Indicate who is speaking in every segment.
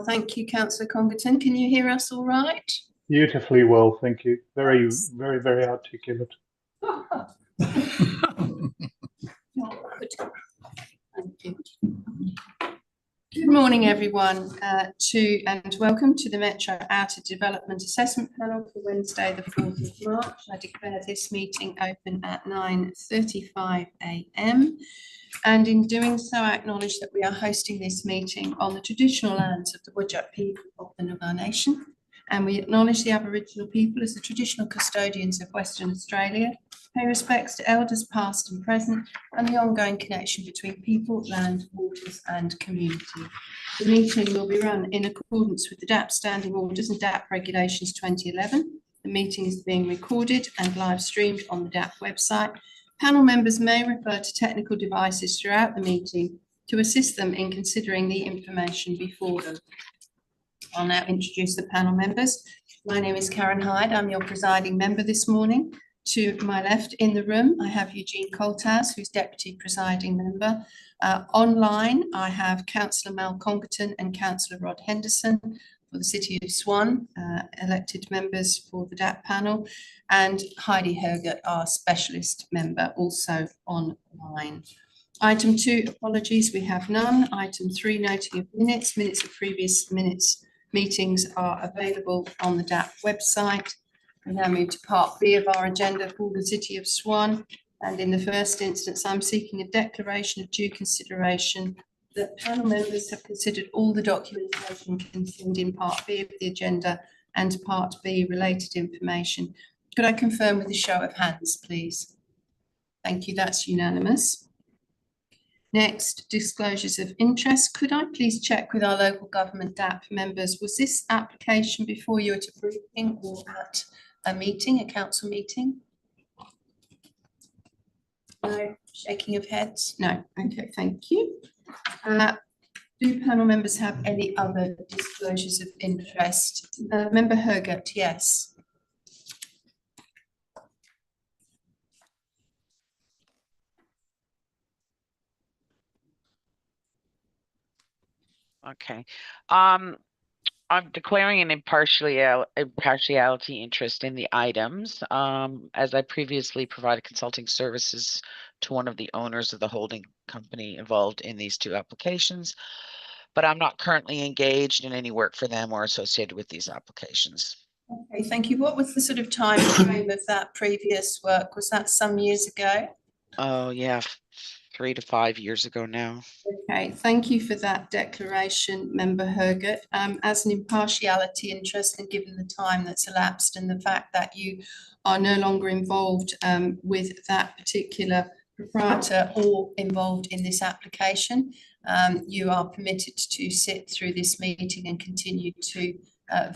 Speaker 1: Thank you, Councillor Congerton. Can you hear us all right?
Speaker 2: Beautifully well, thank you. Very, very articulate.
Speaker 1: Thank you. Good morning, everyone, and welcome to the Metro Outer Development Assessment Panel for Wednesday, the 4th of March. I declare this meeting open at 9:35 a.m. And in doing so, I acknowledge that we are hosting this meeting on the traditional lands of the MODAP people of the Noongar Nation. And we acknowledge the Aboriginal people as the traditional custodians of Western Australia, pay respects to elders past and present, and the ongoing connection between people, land, waters and community. The meeting will be run in accordance with the DAP Standing Orders and DAP Regulations 2011. The meeting is being recorded and live streamed on the DAP website. Panel members may refer to technical devices throughout the meeting to assist them in considering the information before them. I'll now introduce the panel members. My name is Karen Hyde. I'm your presiding member this morning. To my left in the room, I have Eugene Colthouse, who's deputy presiding member. Online, I have Councillor Mal Congerton and Councillor Rod Henderson for the City of Swan, elected members for the DAP panel, and Heidi Hergert, our specialist member, also online. Item 2, apologies, we have none. Item 3, noting of minutes. Minutes of previous meetings are available on the DAP website. We now move to Part B of our agenda for the City of Swan. And in the first instance, I'm seeking a declaration of due consideration that panel members have considered all the documentation contained in Part B of the agenda and Part B related information. Could I confirm with a show of hands, please? Thank you, that's unanimous. Next, disclosures of interest. Could I please check with our local government DAP members, was this application before you at a briefing or at a meeting, a council meeting? No, shaking of heads? No, okay, thank you. Do panel members have any other disclosures of interest? Member Hergert, yes.
Speaker 3: Okay. I'm declaring an impartiality interest in the items, as I previously provided consulting services to one of the owners of the holding company involved in these two applications, but I'm not currently engaged in any work for them or associated with these applications.
Speaker 1: Okay, thank you. What was the sort of time frame of that previous work? Was that some years ago?
Speaker 3: Oh yeah, 3 to 5 years ago now.
Speaker 1: Okay, thank you for that declaration, Member Hergert. As an impartiality interest, and given the time that's elapsed and the fact that you are no longer involved with that particular proprietor or involved in this application, you are permitted to sit through this meeting and continue to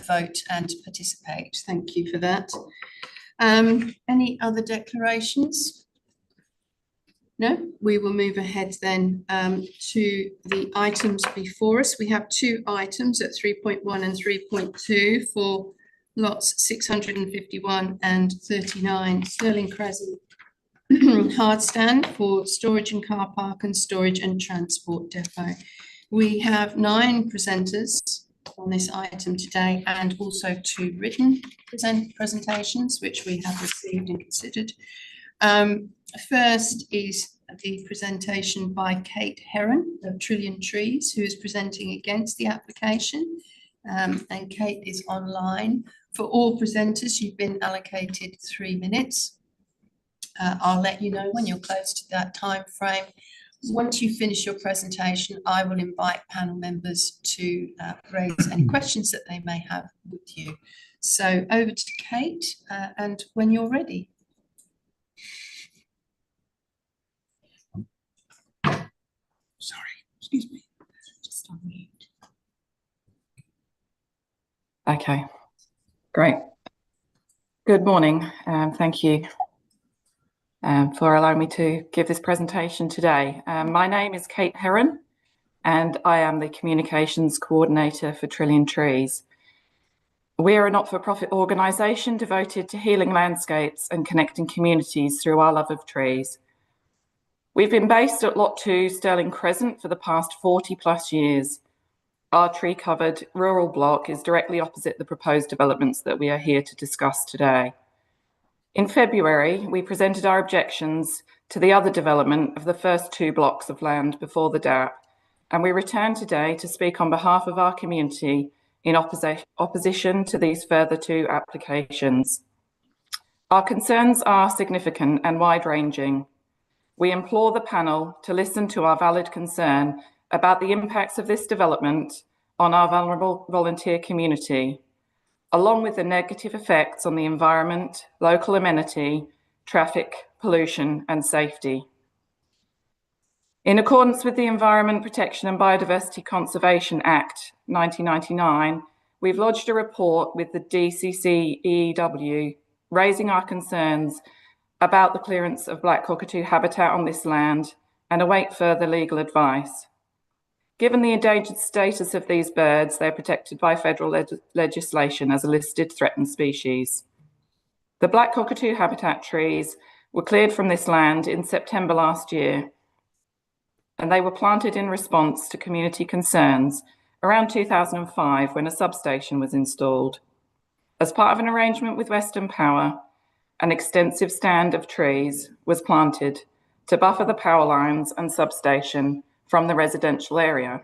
Speaker 1: vote and participate. Thank you for that. Any other declarations? No, we will move ahead then to the items before us. We have two items at 3.1 and 3.2 for lots 651 and 39 Stirling Crescent hard stand for storage and car park and storage and transport depot. We have 9 presenters on this item today and also 2 written presentations which we have received and considered. First is the presentation by Kate Heron of Trillion Trees, who is presenting against the application. And Kate is online. For all presenters, you've been allocated 3 minutes. I'll let you know when you're close to that time frame. Once you finish your presentation, I will invite panel members to raise any questions that they may have with you. So over to Kate, and when you're ready.
Speaker 4: Sorry, excuse me. Just on mute. Okay, great. Good morning. Thank you for allowing me to give this presentation today. My name is Kate Heron, and I am the Communications Coordinator for Trillion Trees. We are a not-for-profit organisation devoted to healing landscapes and connecting communities through our love of trees. We've been based at Lot 2 Stirling Crescent for the past 40 plus years. our tree-covered rural block is directly opposite the proposed developments that we are here to discuss today. In February, we presented our objections to the other development of the first 2 blocks of land before the DAP, and we return today to speak on behalf of our community in opposition to these further 2 applications. Our concerns are significant and wide-ranging. We implore the panel to listen to our valid concern about the impacts of this development on our vulnerable volunteer community, along with the negative effects on the environment, local amenity, traffic, pollution, and safety. In accordance with the Environment Protection and Biodiversity Conservation Act 1999, we've lodged a report with the DCC-EEW raising our concerns about the clearance of black cockatoo habitat on this land and await further legal advice. Given the endangered status of these birds, they're protected by federal legislation as a listed threatened species. The black cockatoo habitat trees were cleared from this land in September last year, and they were planted in response to community concerns around 2005 when a substation was installed. As part of an arrangement with Western Power, an extensive stand of trees was planted to buffer the power lines and substation from the residential area.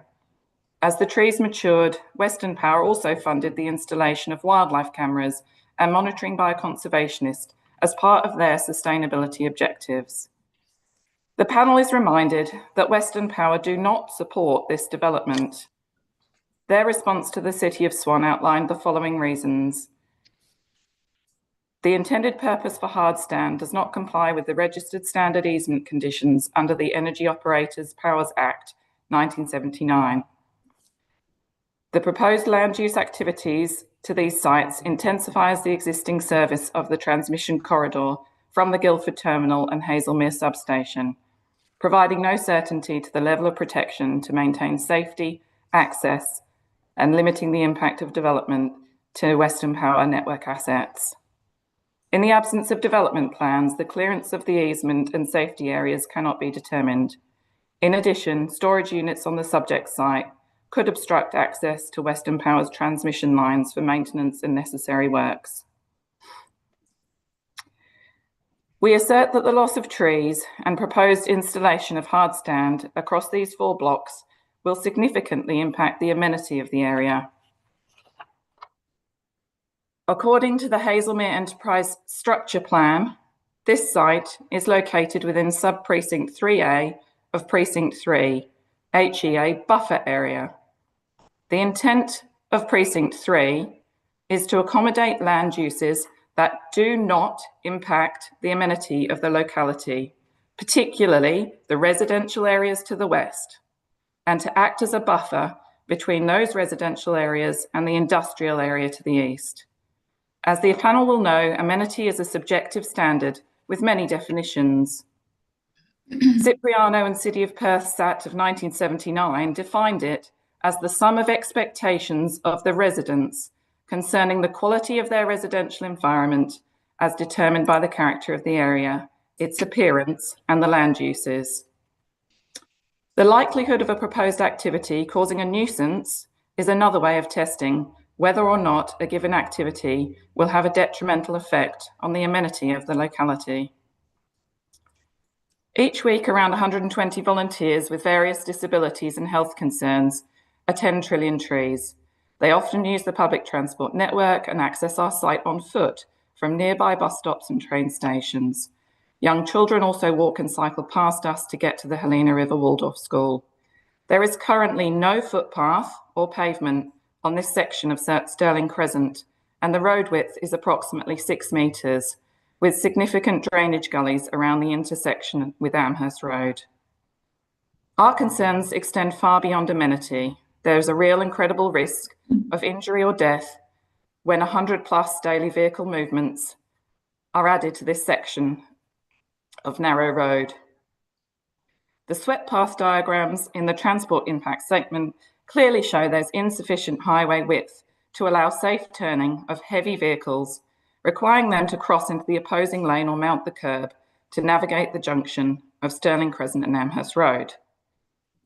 Speaker 4: As the trees matured, Western Power also funded the installation of wildlife cameras and monitoring by a conservationist as part of their sustainability objectives. The panel is reminded that Western Power do not support this development. Their response to the City of Swan outlined the following reasons. The intended purpose for hardstand does not comply with the registered standard easement conditions under the Energy Operators Powers Act 1979. The proposed land use activities to these sites intensifies the existing service of the transmission corridor from the Guildford Terminal and Hazelmere substation, providing no certainty to the level of protection to maintain safety, access, and limiting the impact of development to Western Power network assets. In the absence of development plans, the clearance of the easement and safety areas cannot be determined. In addition, storage units on the subject site could obstruct access to Western Power's transmission lines for maintenance and necessary works. We assert that the loss of trees and proposed installation of hardstand across these 4 blocks will significantly impact the amenity of the area. According to the Hazelmere Enterprise Structure Plan, this site is located within sub-precinct 3A of Precinct 3, HEA buffer area. The intent of Precinct 3 is to accommodate land uses that do not impact the amenity of the locality, particularly the residential areas to the west, and to act as a buffer between those residential areas and the industrial area to the east. As the panel will know, amenity is a subjective standard with many definitions. Cipriano and City of Perth's Act of 1979 defined it as the sum of expectations of the residents concerning the quality of their residential environment as determined by the character of the area, its appearance, and the land uses. The likelihood of a proposed activity causing a nuisance is another way of testing whether or not a given activity will have a detrimental effect on the amenity of the locality. Each week, around 120 volunteers with various disabilities and health concerns attend Trillion Trees. They often use the public transport network and access our site on foot from nearby bus stops and train stations. Young children also walk and cycle past us to get to the Helena River Waldorf School. There is currently no footpath or pavement on this section of Stirling Crescent, and the road width is approximately 6 metres, with significant drainage gullies around the intersection with Amherst Road. Our concerns extend far beyond amenity. There is a real and credible risk of injury or death when 100+ daily vehicle movements are added to this section of narrow road. The swept path diagrams in the transport impact segment clearly show there's insufficient highway width to allow safe turning of heavy vehicles, requiring them to cross into the opposing lane or mount the curb to navigate the junction of Stirling Crescent and Amherst Road.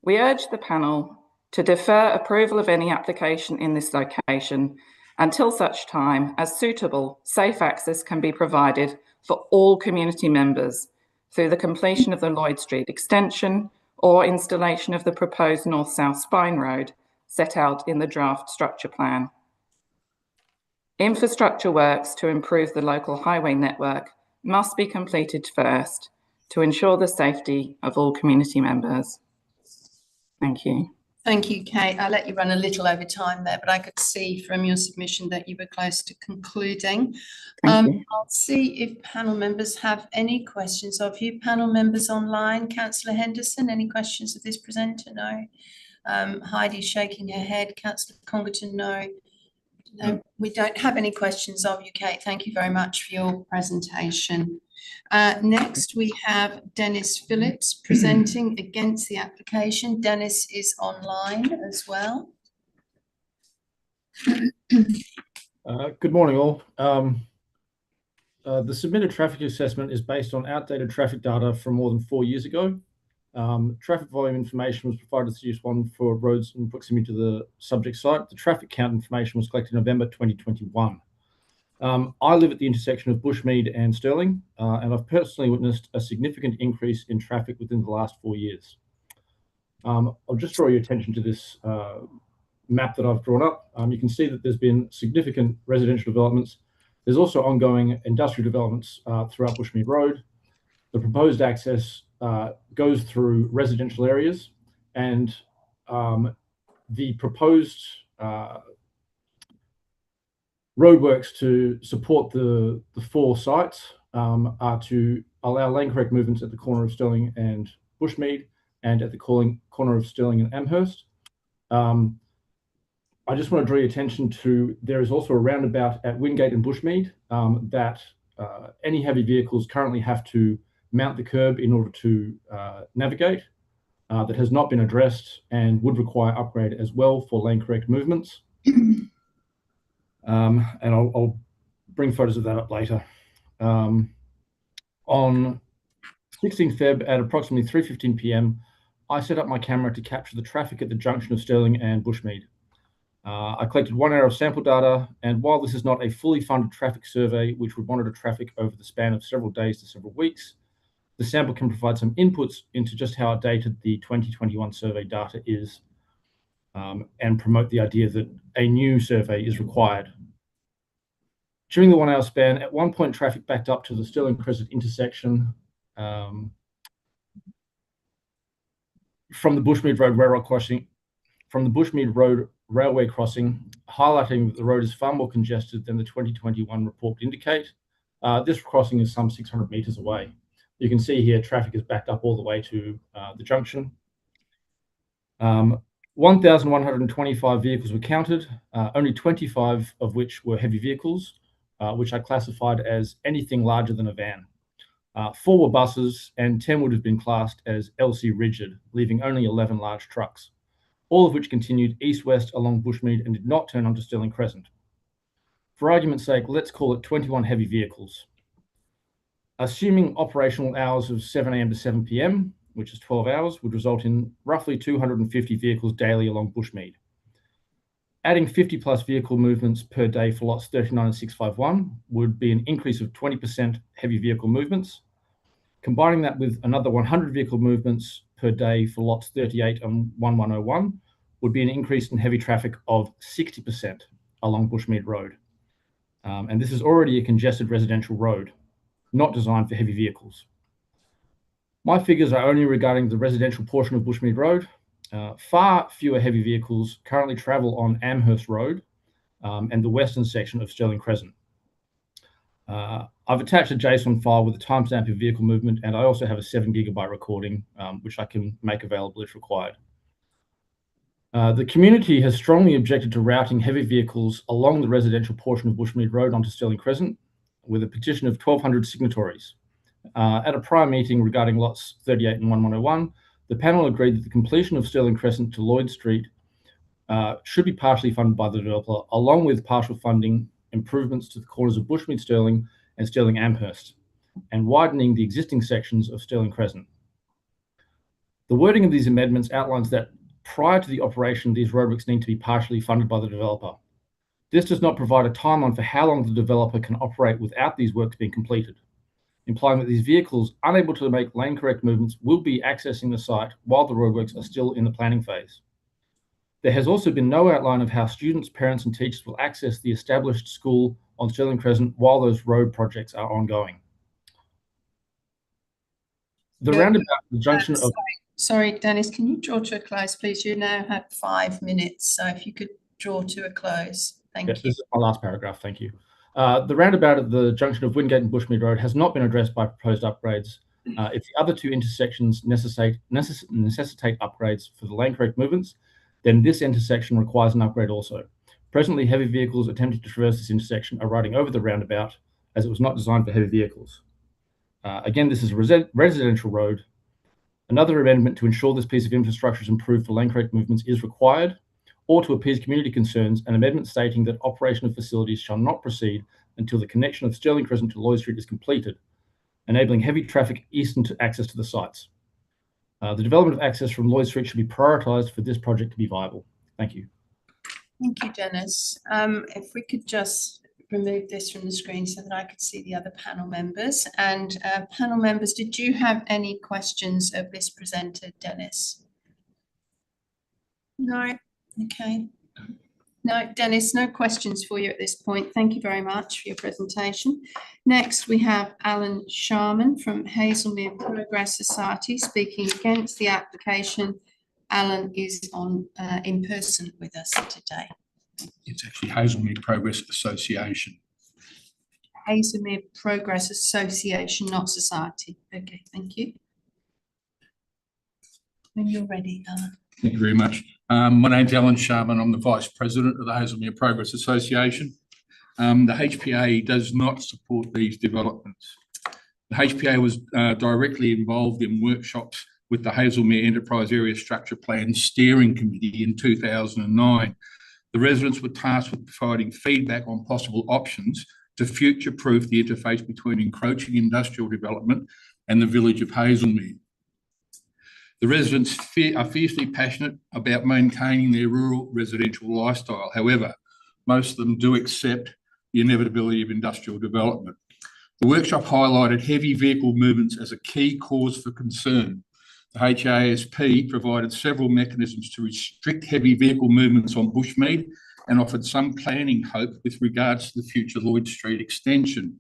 Speaker 4: We urge the panel to defer approval of any application in this location until such time as suitable safe access can be provided for all community members through the completion of the Lloyd Street extension or installation of the proposed north-south spine road set out in the draft structure plan. Infrastructure works to improve the local highway network must be completed first to ensure the safety of all community members. Thank you.
Speaker 1: Thank you, Kate. I'll let you run a little over time there, but I could see from your submission that you were close to concluding.
Speaker 4: Thank you.
Speaker 1: I'll see if panel members have any questions of you. Panel members online, Councillor Henderson, any questions of this presenter? No. Heidi's shaking her head. Councillor Congerton, no. No, we don't have any questions of you, Kate. Thank you very much for your presentation. Next, we have Dennis Phillips presenting against the application. Dennis is online as well.
Speaker 5: Good morning, all. The submitted traffic assessment is based on outdated traffic data from more than 4 years ago. Traffic volume information was provided to Swan for roads in proximity to the subject site. The traffic count information was collected in November 2021. I live at the intersection of Bushmead and Stirling, and I've personally witnessed a significant increase in traffic within the last 4 years. I'll just draw your attention to this map that I've drawn up. You can see that there's been significant residential developments. There's also ongoing industrial developments throughout Bushmead Road. The proposed access goes through residential areas, and the proposed roadworks to support the 4 sites are to allow lane correct movements at the corner of Stirling and Bushmead and at the corner of Stirling and Amherst. I just want to draw your attention to, there is also a roundabout at Wingate and Bushmead that any heavy vehicles currently have to mount the curb in order to navigate. That has not been addressed and would require upgrade as well for lane correct movements. And I'll bring photos of that up later. On 16th Feb at approximately 3:15 p.m, I set up my camera to capture the traffic at the junction of Stirling and Bushmead. I collected 1 hour of sample data, and while this is not a fully funded traffic survey, which would monitor traffic over the span of several days to several weeks, the sample can provide some inputs into just how outdated the 2021 survey data is, and promote the idea that a new survey is required. During the 1 hour span, at one point, traffic backed up to the Stirling Crescent intersection from the Bushmead Road railroad crossing, highlighting that the road is far more congested than the 2021 report would indicate. This crossing is some 600 metres away. You can see here traffic is backed up all the way to the junction. 1,125 vehicles were counted, only 25 of which were heavy vehicles, which I classified as anything larger than a van. 4 were buses, and 10 would have been classed as LC rigid, leaving only 11 large trucks, all of which continued east-west along Bushmead and did not turn onto Stirling Crescent. For argument's sake, let's call it 21 heavy vehicles. Assuming operational hours of 7 a.m. to 7 p.m, which is 12 hours, would result in roughly 250 vehicles daily along Bushmead. Adding 50 plus vehicle movements per day for lots 39 and 651 would be an increase of 20% heavy vehicle movements. Combining that with another 100 vehicle movements per day for lots 38 and 1101 would be an increase in heavy traffic of 60% along Bushmead Road. And this is already a congested residential road, not designed for heavy vehicles. My figures are only regarding the residential portion of Bushmead Road. Far fewer heavy vehicles currently travel on Amherst Road and the western section of Stirling Crescent. I've attached a JSON file with a timestamp of vehicle movement, and I also have a 7 GB recording, which I can make available if required. The community has strongly objected to routing heavy vehicles along the residential portion of Bushmead Road onto Stirling Crescent, with a petition of 1,200 signatories. At a prior meeting regarding lots 38 and 1101, the panel agreed that the completion of Stirling Crescent to Lloyd Street should be partially funded by the developer, along with partial funding improvements to the corners of Bushmead Stirling and Stirling Amherst, and widening the existing sections of Stirling Crescent. The wording of these amendments outlines that prior to the operation, these roadworks need to be partially funded by the developer. This does not provide a timeline for how long the developer can operate without these works being completed, implying that these vehicles unable to make lane correct movements will be accessing the site while the roadworks are still in the planning phase. There has also been no outline of how students, parents, and teachers will access the established school on Stirling Crescent while those road projects are ongoing. The roundabout, the junction of...
Speaker 1: Sorry, Dennis, can you draw to a close, please? You now have 5 minutes, so if you could draw to a close. Thank you.
Speaker 5: This is my last paragraph, thank you. The roundabout at the junction of Wingate and Bushmead Road has not been addressed by proposed upgrades. If the other two intersections necessitate upgrades for the lane correct movements, then this intersection requires an upgrade also. Presently, heavy vehicles attempting to traverse this intersection are riding over the roundabout as it was not designed for heavy vehicles. Again, this is a residential road. Another amendment to ensure this piece of infrastructure is improved for lane correct movements is required, or to appease community concerns, an amendment stating that operation of facilities shall not proceed until the connection of Stirling Crescent to Lloyd Street is completed, enabling heavy traffic eastern to access to the sites. The development of access from Lloyd Street should be prioritised for this project to be viable. Thank you.
Speaker 1: Thank you, Dennis. If we could just remove this from the screen so that I could see the other panel members. And panel members, did you have any questions of this presenter, Dennis? No? Okay. No, Dennis, no questions for you at this point. Thank you very much for your presentation. Next, we have Alan Sharman from Hazelmere Progress Society speaking against the application. Alan is on in person with us today.
Speaker 6: It's actually Hazelmere Progress Association.
Speaker 1: Hazelmere Progress Association, not Society. Okay, thank you. When you're ready, Alan.
Speaker 6: Thank you very much. My name's Alan Sharman. I'm the Vice President of the Hazelmere Progress Association. The HPA does not support these developments. The HPA was directly involved in workshops with the Hazelmere Enterprise Area Structure Plan Steering Committee in 2009. The residents were tasked with providing feedback on possible options to future-proof the interface between encroaching industrial development and the village of Hazelmere. The residents are fiercely passionate about maintaining their rural residential lifestyle. However, most of them do accept the inevitability of industrial development. The workshop highlighted heavy vehicle movements as a key cause for concern. The HASP provided several mechanisms to restrict heavy vehicle movements on Bushmead and offered some planning hope with regards to the future Lloyd Street extension.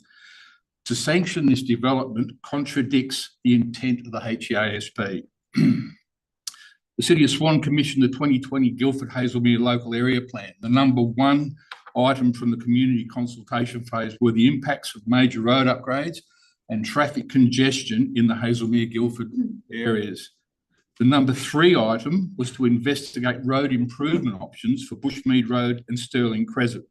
Speaker 6: To sanction this development contradicts the intent of the HASP. The City of Swan commissioned the 2020 Guildford Hazelmere Local Area Plan. The number one item from the community consultation phase were the impacts of major road upgrades and traffic congestion in the Hazelmere Guildford areas. The number 3 item was to investigate road improvement options for Bushmead Road and Stirling Crescent.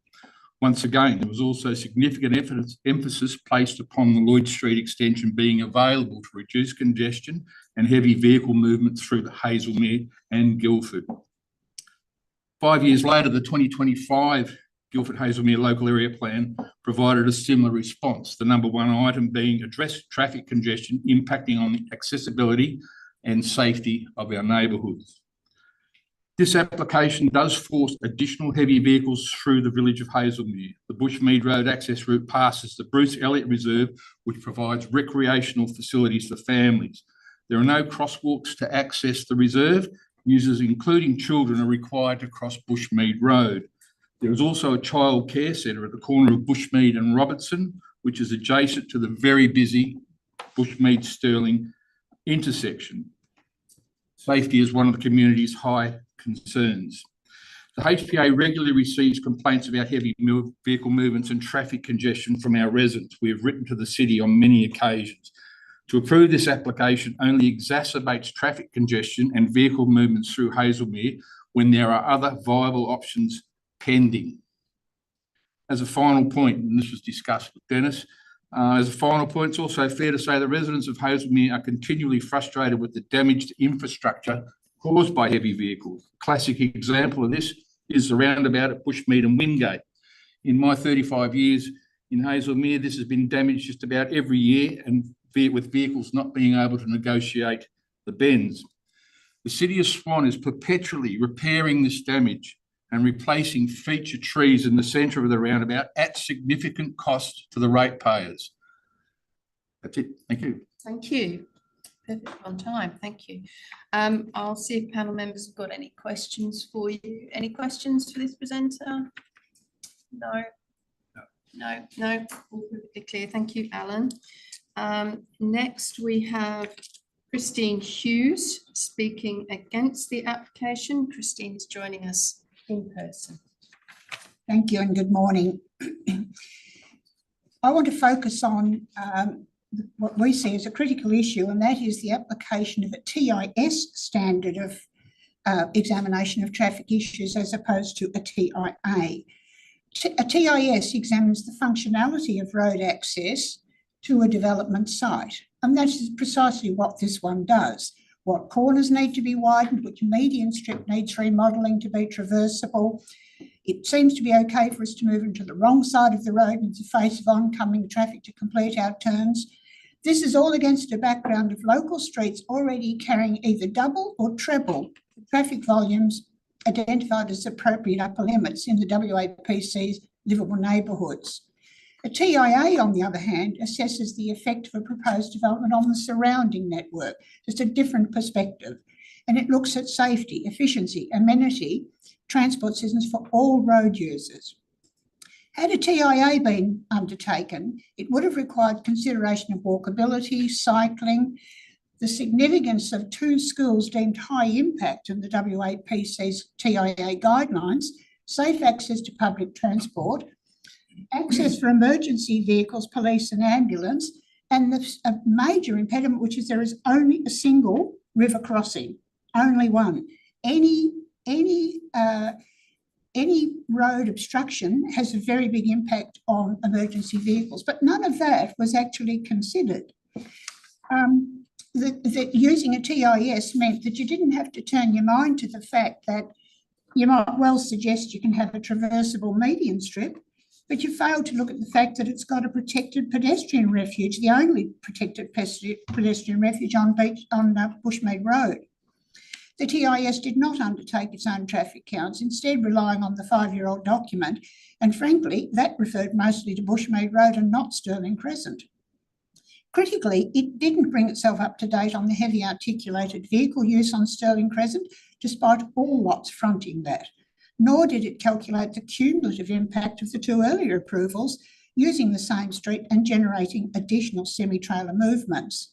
Speaker 6: Once again, there was also significant emphasis placed upon the Lloyd Street extension being available to reduce congestion and heavy vehicle movement through the Hazelmere and Guildford. 5 years later, the 2025 Guildford Hazelmere Local Area Plan provided a similar response, the number 1 item being address traffic congestion impacting on the accessibility and safety of our neighbourhoods. This application does force additional heavy vehicles through the village of Hazelmere. The Bushmead Road access route passes the Bruce Elliott Reserve, which provides recreational facilities for families. There are no crosswalks to access the reserve. Users, including children, are required to cross Bushmead Road. There is also a child care centre at the corner of Bushmead and Robertson, which is adjacent to the very busy Bushmead-Stirling intersection. Safety is one of the community's high concerns. The HPA regularly receives complaints about heavy vehicle movements and traffic congestion from our residents. We have written to the city on many occasions. To approve this application only exacerbates traffic congestion and vehicle movements through Hazelmere when there are other viable options pending. As a final point, and this was discussed with Dennis, as a final point, it's also fair to say the residents of Hazelmere are continually frustrated with the damaged infrastructure caused by heavy vehicles. A classic example of this is the roundabout at Bushmead and Wingate. In my 35 years in Hazelmere, this has been damaged just about every year, and with vehicles not being able to negotiate the bends. The City of Swan is perpetually repairing this damage and replacing feature trees in the centre of the roundabout at significant cost to the ratepayers. That's it. Thank you.
Speaker 1: Thank you. Perfect on time. Thank you. I'll see if panel members have got any questions for you. Any questions for this presenter? No. No. All perfectly clear. Thank you, Alan. Next, we have Christine Hughes speaking against the application. Christine is joining us in person.
Speaker 7: Thank you and good morning. I want to focus on what we see as a critical issue, and that is the application of a TIS standard of examination of traffic issues as opposed to a TIA. A TIS examines the functionality of road access to a development site, and that is precisely what this one does. What corners need to be widened, which median strip needs remodelling to be traversable. It seems to be okay for us to move into the wrong side of the road in the face of oncoming traffic to complete our turns. This is all against a background of local streets already carrying either double or treble the traffic volumes identified as appropriate upper limits in the WAPC's livable neighbourhoods. A TIA, on the other hand, assesses the effect of a proposed development on the surrounding network, just a different perspective, and it looks at safety, efficiency, amenity, transport systems for all road users. Had a TIA been undertaken, it would have required consideration of walkability, cycling, the significance of 2 schools deemed high impact in the WAPC's TIA guidelines, safe access to public transport, access for emergency vehicles, police and ambulance, and a major impediment, which is there is only a single river crossing, only one. Any road obstruction has a very big impact on emergency vehicles, but none of that was actually considered. That using a TIS meant that you didn't have to turn your mind to the fact that you might well suggest you can have a traversable median strip, but you failed to look at the fact that it's got a protected pedestrian refuge, the only protected pedestrian refuge on Bushmead Road. The TIS did not undertake its own traffic counts, instead relying on the 5-year-old document, and frankly, that referred mostly to Bushmead Road and not Stirling Crescent. Critically, it didn't bring itself up to date on the heavy articulated vehicle use on Stirling Crescent, despite all lots fronting that, nor did it calculate the cumulative impact of the 2 earlier approvals using the same street and generating additional semi-trailer movements.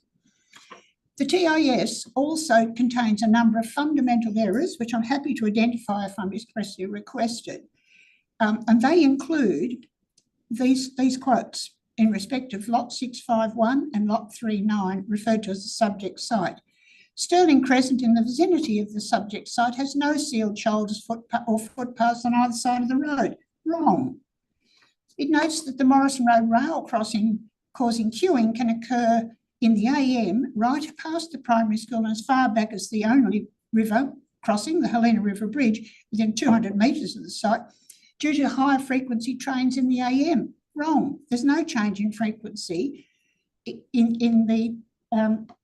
Speaker 7: The TIS also contains a number of fundamental errors, which I'm happy to identify if I'm expressly requested. And they include these quotes in respect of Lot 651 and Lot 39, referred to as the subject site. Stirling Crescent in the vicinity of the subject site has no sealed shoulders or footpaths on either side of the road. Wrong. It notes that the Morrison Road rail crossing causing queuing can occur in the AM right past the primary school and as far back as the only river crossing, the Helena River Bridge, within 200 metres of the site, due to higher frequency trains in the AM. Wrong. There's no change in frequency in the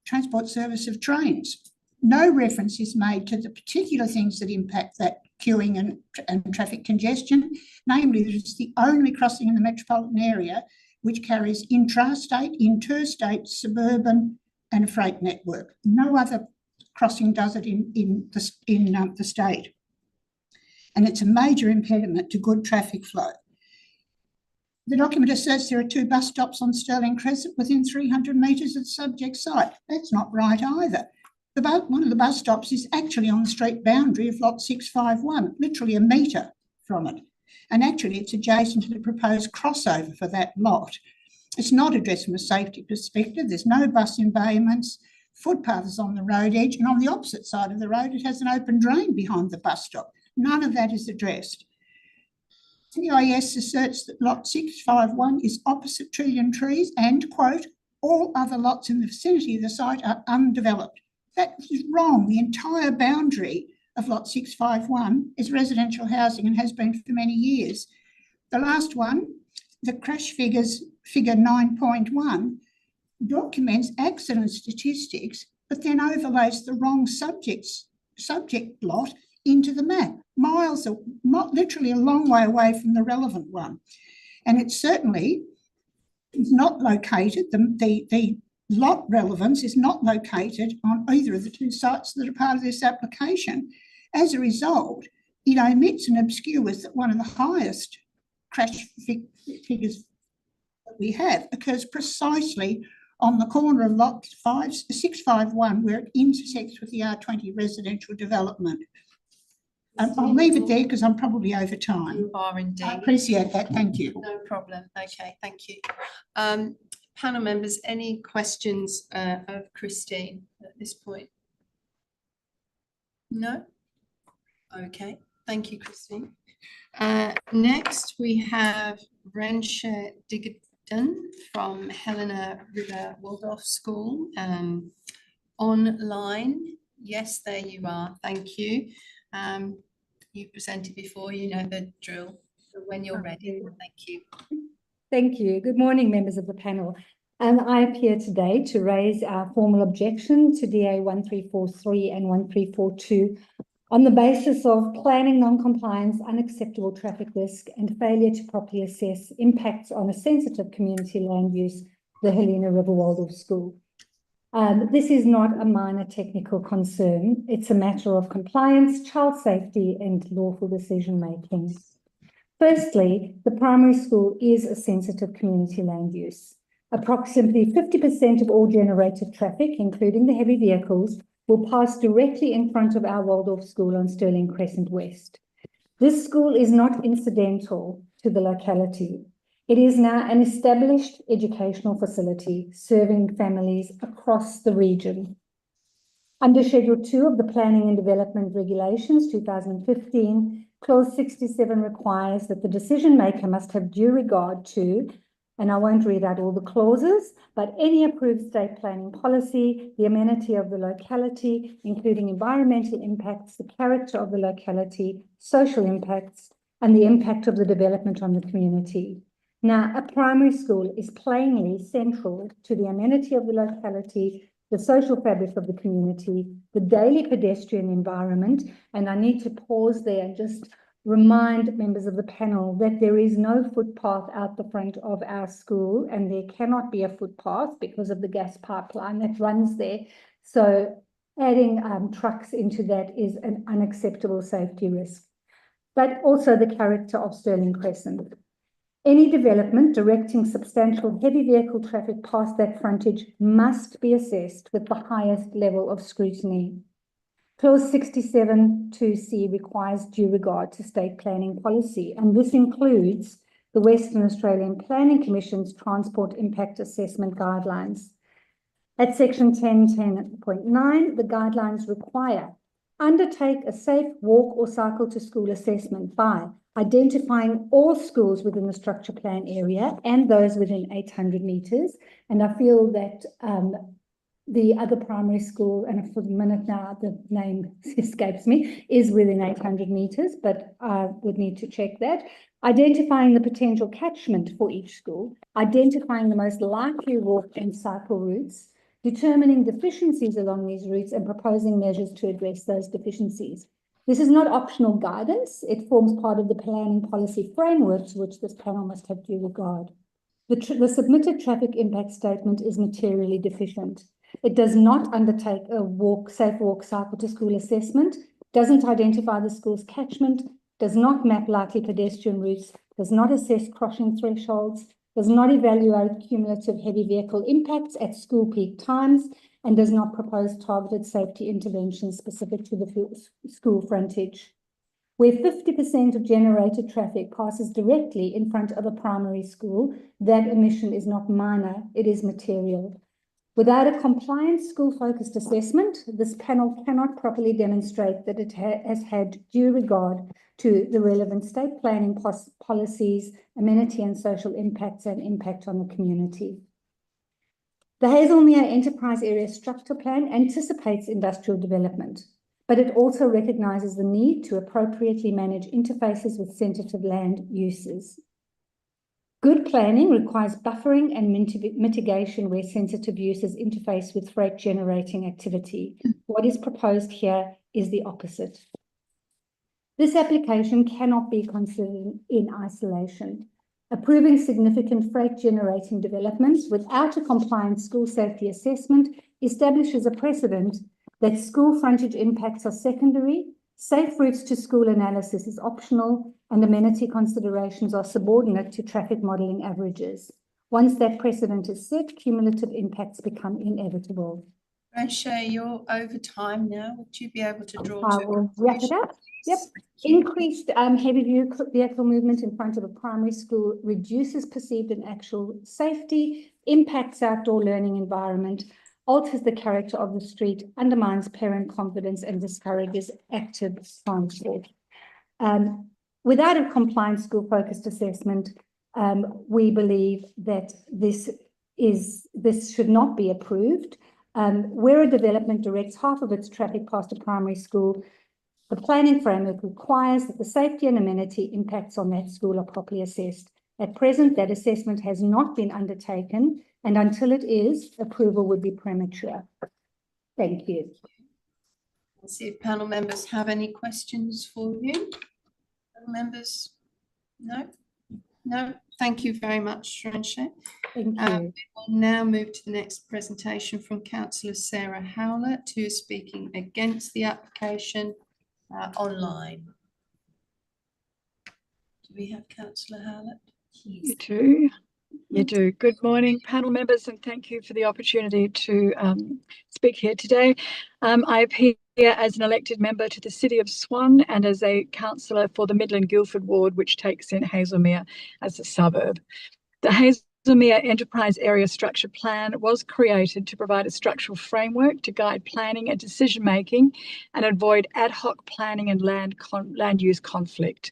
Speaker 7: transport service of trains. No reference is made to the particular things that impact that queuing and traffic congestion, namely that it's the only crossing in the metropolitan area which carries intrastate, interstate, suburban and a freight network. No other crossing does it in the state. And it's a major impediment to good traffic flow. The document asserts there are 2 bus stops on Stirling Crescent within 300 metres of the subject site. That's not right either. One of the bus stops is actually on the street boundary of Lot 651, literally a metre from it. And actually it's adjacent to the proposed crossover for that lot. It's not addressed from a safety perspective. There's no bus embayments, footpaths on the road edge, and on the opposite side of the road it has an open drain behind the bus stop. None of that is addressed. TIS asserts that Lot 651 is opposite trillion trees and, quote, all other lots in the vicinity of the site are undeveloped. That is wrong. The entire boundary of Lot 651 is residential housing and has been for many years. The last one, the crash figures, figure 9.1, documents accident statistics, but then overlays the wrong subjects subject lot into the map, miles, literally a long way away from the relevant one. And it certainly is not located, the lot relevance is not located on either of the two sites that are part of this application. As a result, it omits and obscures that one of the highest crash figures that we have occurs precisely on the corner of lot 651, where it intersects with the R20 residential development. I'll leave it there because I'm probably over time.
Speaker 1: You are indeed.
Speaker 7: I appreciate that. Thank you.
Speaker 1: No problem. Okay, thank you. Panel members, any questions of Christine at this point? No? Okay, thank you, Christine. Next, we have Rensha Digadon from Helena River Waldorf School online. Yes, there you are. Thank you. You presented before, you know the drill. So when you're ready, thank you.
Speaker 8: Thank you. Good morning, members of the panel. I appear today to raise our formal objection to DA 1343 and 1342 on the basis of planning non-compliance, unacceptable traffic risk, and failure to properly assess impacts on a sensitive community land use, the Helena River Waldorf School. This is not a minor technical concern. It's a matter of compliance, child safety, and lawful decision-making. Firstly, the primary school is a sensitive community land use. Approximately 50% of all generated traffic, including the heavy vehicles, will pass directly in front of our Waldorf School on Stirling Crescent West. This school is not incidental to the locality. It is now an established educational facility serving families across the region. Under Schedule 2 of the Planning and Development Regulations 2015, Clause 67 requires that the decision maker must have due regard to, and I won't read out all the clauses, but any approved state planning policy, the amenity of the locality, including environmental impacts, the character of the locality, social impacts, and the impact of the development on the community. Now, a primary school is plainly central to the amenity of the locality, the social fabric of the community, the daily pedestrian environment, and I need to pause there and just remind members of the panel that there is no footpath out the front of our school, and there cannot be a footpath because of the gas pipeline that runs there. So adding trucks into that is an unacceptable safety risk, but also the character of Stirling Crescent. Any development directing substantial heavy vehicle traffic past that frontage must be assessed with the highest level of scrutiny. Clause 67(2)(c) requires due regard to state planning policy, and this includes the Western Australian Planning Commission's Transport Impact Assessment Guidelines. At section 10.10.9, the guidelines require undertake a safe walk or cycle to school assessment by identifying all schools within the structure plan area and those within 800 metres. And I feel that the other primary school, and for the minute now the name escapes me, is within 800 metres, but I would need to check that. Identifying the potential catchment for each school, identifying the most likely walk and cycle routes, determining deficiencies along these routes and proposing measures to address those deficiencies. This is not optional guidance. It forms part of the planning policy framework to which this panel must have due regard. The submitted traffic impact statement is materially deficient. It does not undertake a safe walk cycle to school assessment, doesn't identify the school's catchment, does not map likely pedestrian routes, does not assess crossing thresholds, does not evaluate cumulative heavy vehicle impacts at school peak times, and does not propose targeted safety interventions specific to the school frontage. Where 50% of generated traffic passes directly in front of a primary school, that emission is not minor, it is material. Without a compliant school-focused assessment, this panel cannot properly demonstrate that it has had due regard to the relevant state planning policies, amenity and social impacts, and impact on the community. The Hazelmere Enterprise Area Structure Plan anticipates industrial development, but it also recognises the need to appropriately manage interfaces with sensitive land uses. Good planning requires buffering and mitigation where sensitive uses interface with freight generating activity. What is proposed here is the opposite. This application cannot be considered in isolation. Approving significant freight generating developments without a compliant school safety assessment establishes a precedent that school frontage impacts are secondary, safe routes to school analysis is optional, and amenity considerations are subordinate to traffic modelling averages. Once that precedent is set, cumulative impacts become inevitable.
Speaker 1: Roche, you're over time now. Would you be able to draw
Speaker 8: I
Speaker 1: to a
Speaker 8: will wrap it
Speaker 1: conclusion,
Speaker 8: up.
Speaker 1: please?
Speaker 8: Yep.
Speaker 1: Thank you.
Speaker 8: Increased heavy vehicle movement in front of a primary school reduces perceived and actual safety, impacts outdoor learning environment, alters the character of the street, undermines parent confidence, and discourages active transport. Without a compliant school-focused assessment, we believe that this should not be approved. Where a development directs half of its traffic past a primary school, the planning framework requires that the safety and amenity impacts on that school are properly assessed. At present, that assessment has not been undertaken, and until it is, approval would be premature. Thank you.
Speaker 1: Let's see if panel members have any questions for you. Panel members? No? No? Thank you very much, Roche.
Speaker 8: Thank
Speaker 1: We
Speaker 8: you.
Speaker 1: will now move to the next presentation from Councillor Sarah Howlett, who is speaking against the application online. Do we have Councillor Howlett?
Speaker 9: You do. You do. Good morning, panel members, and thank you for the opportunity to speak here today. I appear as an elected member to the City of Swan and as a councillor for the Midland Guildford ward, which takes in Hazelmere as a suburb. The Hazelmere Enterprise Area Structure Plan was created to provide a structural framework to guide planning and decision-making and avoid ad hoc planning and land use conflict.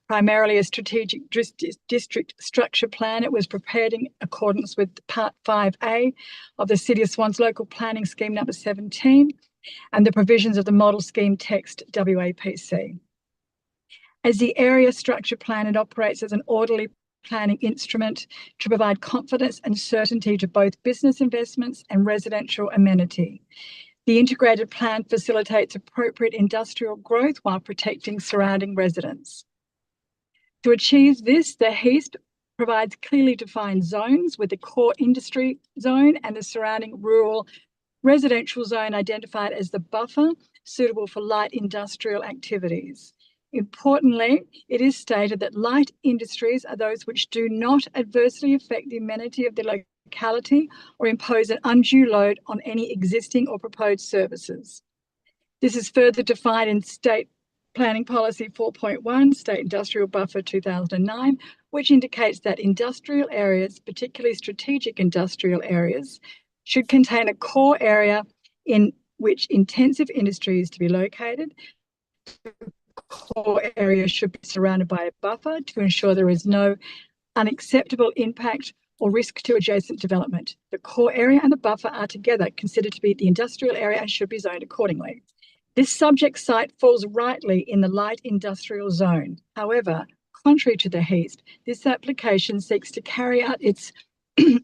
Speaker 9: Primarily a strategic district structure plan, it was prepared in accordance with Part 5A of the City of Swan's Local Planning Scheme number 17 and the provisions of the Model Scheme Text WAPC. As the area structure plan, it operates as an orderly planning instrument to provide confidence and certainty to both business investments and residential amenity. The integrated plan facilitates appropriate industrial growth while protecting surrounding residents. To achieve this, the HESP provides clearly defined zones with the core industry zone and the surrounding rural residential zone identified as the buffer suitable for light industrial activities. Importantly, it is stated that light industries are those which do not adversely affect the amenity of the locality or impose an undue load on any existing or proposed services. This is further defined in State Planning Policy 4.1, State Industrial Buffer 2009, which indicates that industrial areas, particularly strategic industrial areas, should contain a core area in which intensive industry is to be located. The core area should be surrounded by a buffer to ensure there is no unacceptable impact or risk to adjacent development. The core area and the buffer are together considered to be the industrial area and should be zoned accordingly. This subject site falls rightly in the light industrial zone. However, contrary to the HESP, this application seeks to carry out its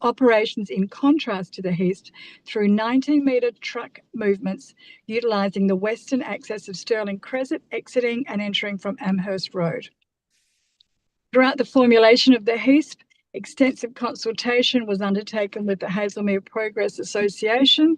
Speaker 9: operations in contrast to the HESP through 19-metre truck movements utilising the western access of Stirling Crescent, exiting and entering from Amherst Road. Throughout the formulation of the HESP, extensive consultation was undertaken with the Hazelmere Progress Association.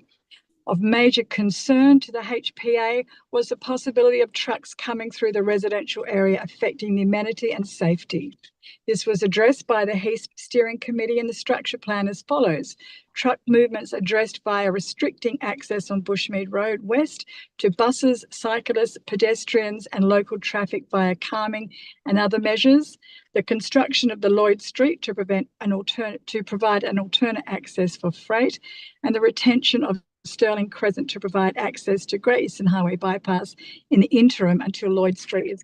Speaker 9: Of major concern to the HPA was the possibility of trucks coming through the residential area affecting the amenity and safety. This was addressed by the HESP Steering Committee in the structure plan as follows. Truck movements addressed via restricting access on Bushmead Road West to buses, cyclists, pedestrians and local traffic via calming and other measures. The construction of the Lloyd Street to provide an alternate access for freight, and the retention of Stirling Crescent to provide access to Great Eastern Highway bypass in the interim until Lloyd Street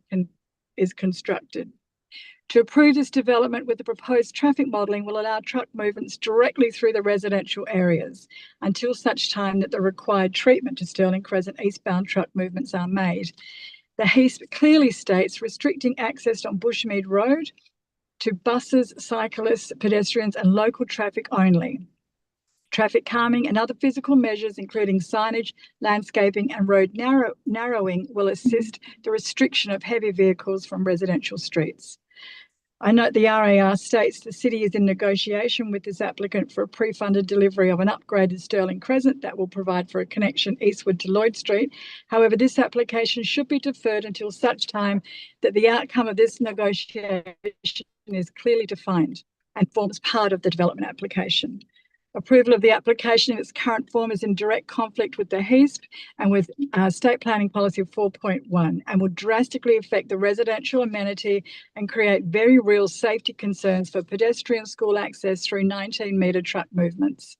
Speaker 9: is constructed. To approve this development with the proposed traffic modelling will allow truck movements directly through the residential areas until such time that the required treatment to Stirling Crescent eastbound truck movements are made. The HESP clearly states restricting access on Bushmead Road to buses, cyclists, pedestrians, and local traffic only. Traffic calming and other physical measures, including signage, landscaping, and road narrowing, will assist the restriction of heavy vehicles from residential streets. I note the RAR states the city is in negotiation with this applicant for a pre-funded delivery of an upgraded Stirling Crescent that will provide for a connection eastward to Lloyd Street. However, this application should be deferred until such time that the outcome of this negotiation is clearly defined and forms part of the development application. Approval of the application in its current form is in direct conflict with the HESP and with State Planning Policy 4.1 and will drastically affect the residential amenity and create very real safety concerns for pedestrian school access through 19-metre truck movements.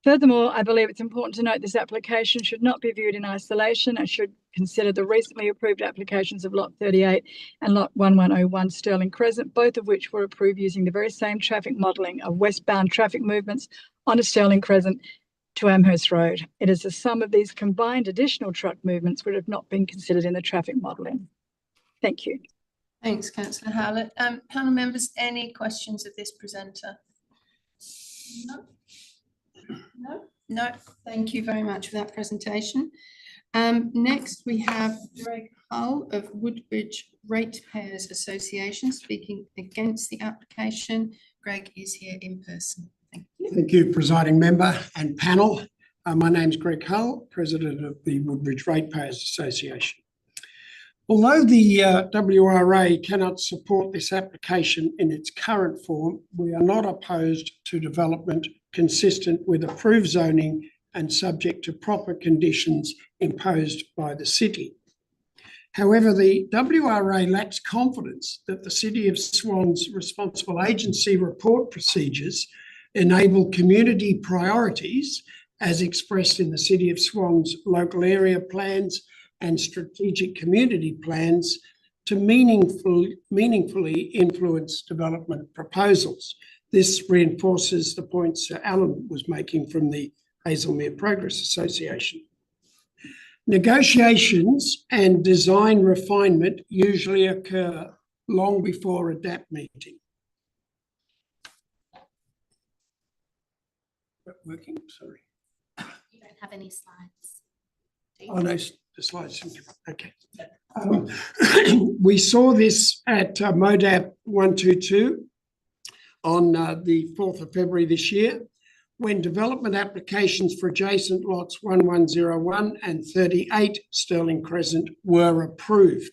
Speaker 9: Furthermore, I believe it's important to note this application should not be viewed in isolation and should consider the recently approved applications of Lot 38 and Lot 1101 Stirling Crescent, both of which were approved using the very same traffic modelling of westbound traffic movements on a Stirling Crescent to Amherst Road. It is the sum of these combined additional truck movements which have not been considered in the traffic modelling. Thank you.
Speaker 1: Thanks, Councillor Howlett. Panel members, any questions of this presenter? No? No, thank you very much for that presentation. Next, we have Greg Hull of Woodbridge Ratepayers Association speaking against the application. Greg is here in person. Thank you.
Speaker 10: Thank you, presiding member and panel. My name is Greg Hull, president of the Woodbridge Ratepayers Association. Although the WRA cannot support this application in its current form, we are not opposed to development consistent with approved zoning and subject to proper conditions imposed by the city. However, the WRA lacks confidence that the City of Swan's responsible agency report procedures enable community priorities as expressed in the City of Swan's local area plans and strategic community plans to meaningfully influence development proposals. This reinforces the points Sir Alan was making from the Hazelmere Progress Association. Negotiations and design refinement usually occur long before a DAP meeting. Working, sorry.
Speaker 11: You don't have any slides.
Speaker 10: Oh no, the slides. Okay. We saw this at MODAP 122 on the 4th of February this year, when development applications for adjacent lots 1101 and 38 Stirling Crescent were approved.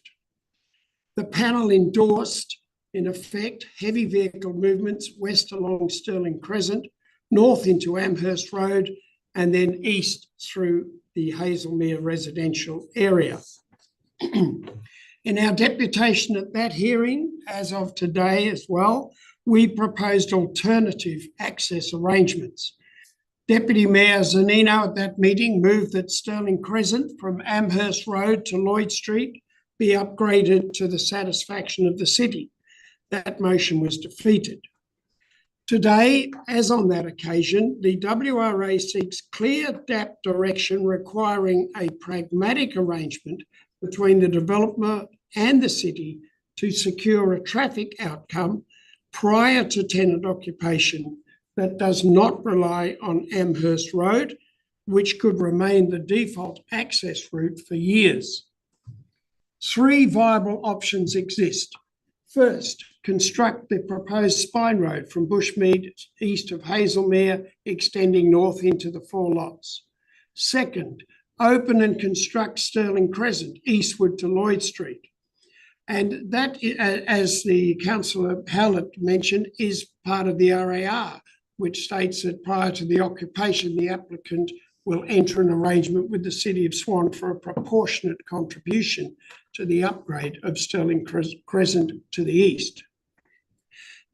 Speaker 10: The panel endorsed, in effect, heavy vehicle movements west along Stirling Crescent, north into Amherst Road, and then east through the Hazelmere residential area. In our deputation at that hearing, as of today as well, we proposed alternative access arrangements. Deputy Mayor Zanino at that meeting moved that Stirling Crescent from Amherst Road to Lloyd Street be upgraded to the satisfaction of the city. That motion was defeated. Today, as on that occasion, the WRA seeks clear DAP direction requiring a pragmatic arrangement between the developer and the city to secure a traffic outcome prior to tenant occupation that does not rely on Amherst Road, which could remain the default access route for years. 3 viable options exist. First, construct the proposed spine road from Bushmead east of Hazelmere, extending north into the 4 lots. Second, open and construct Stirling Crescent eastward to Lloyd Street. And that, as the Councillor Howlett mentioned, is part of the RAR, which states that prior to the occupation, the applicant will enter an arrangement with the City of Swan for a proportionate contribution to the upgrade of Stirling Crescent to the east.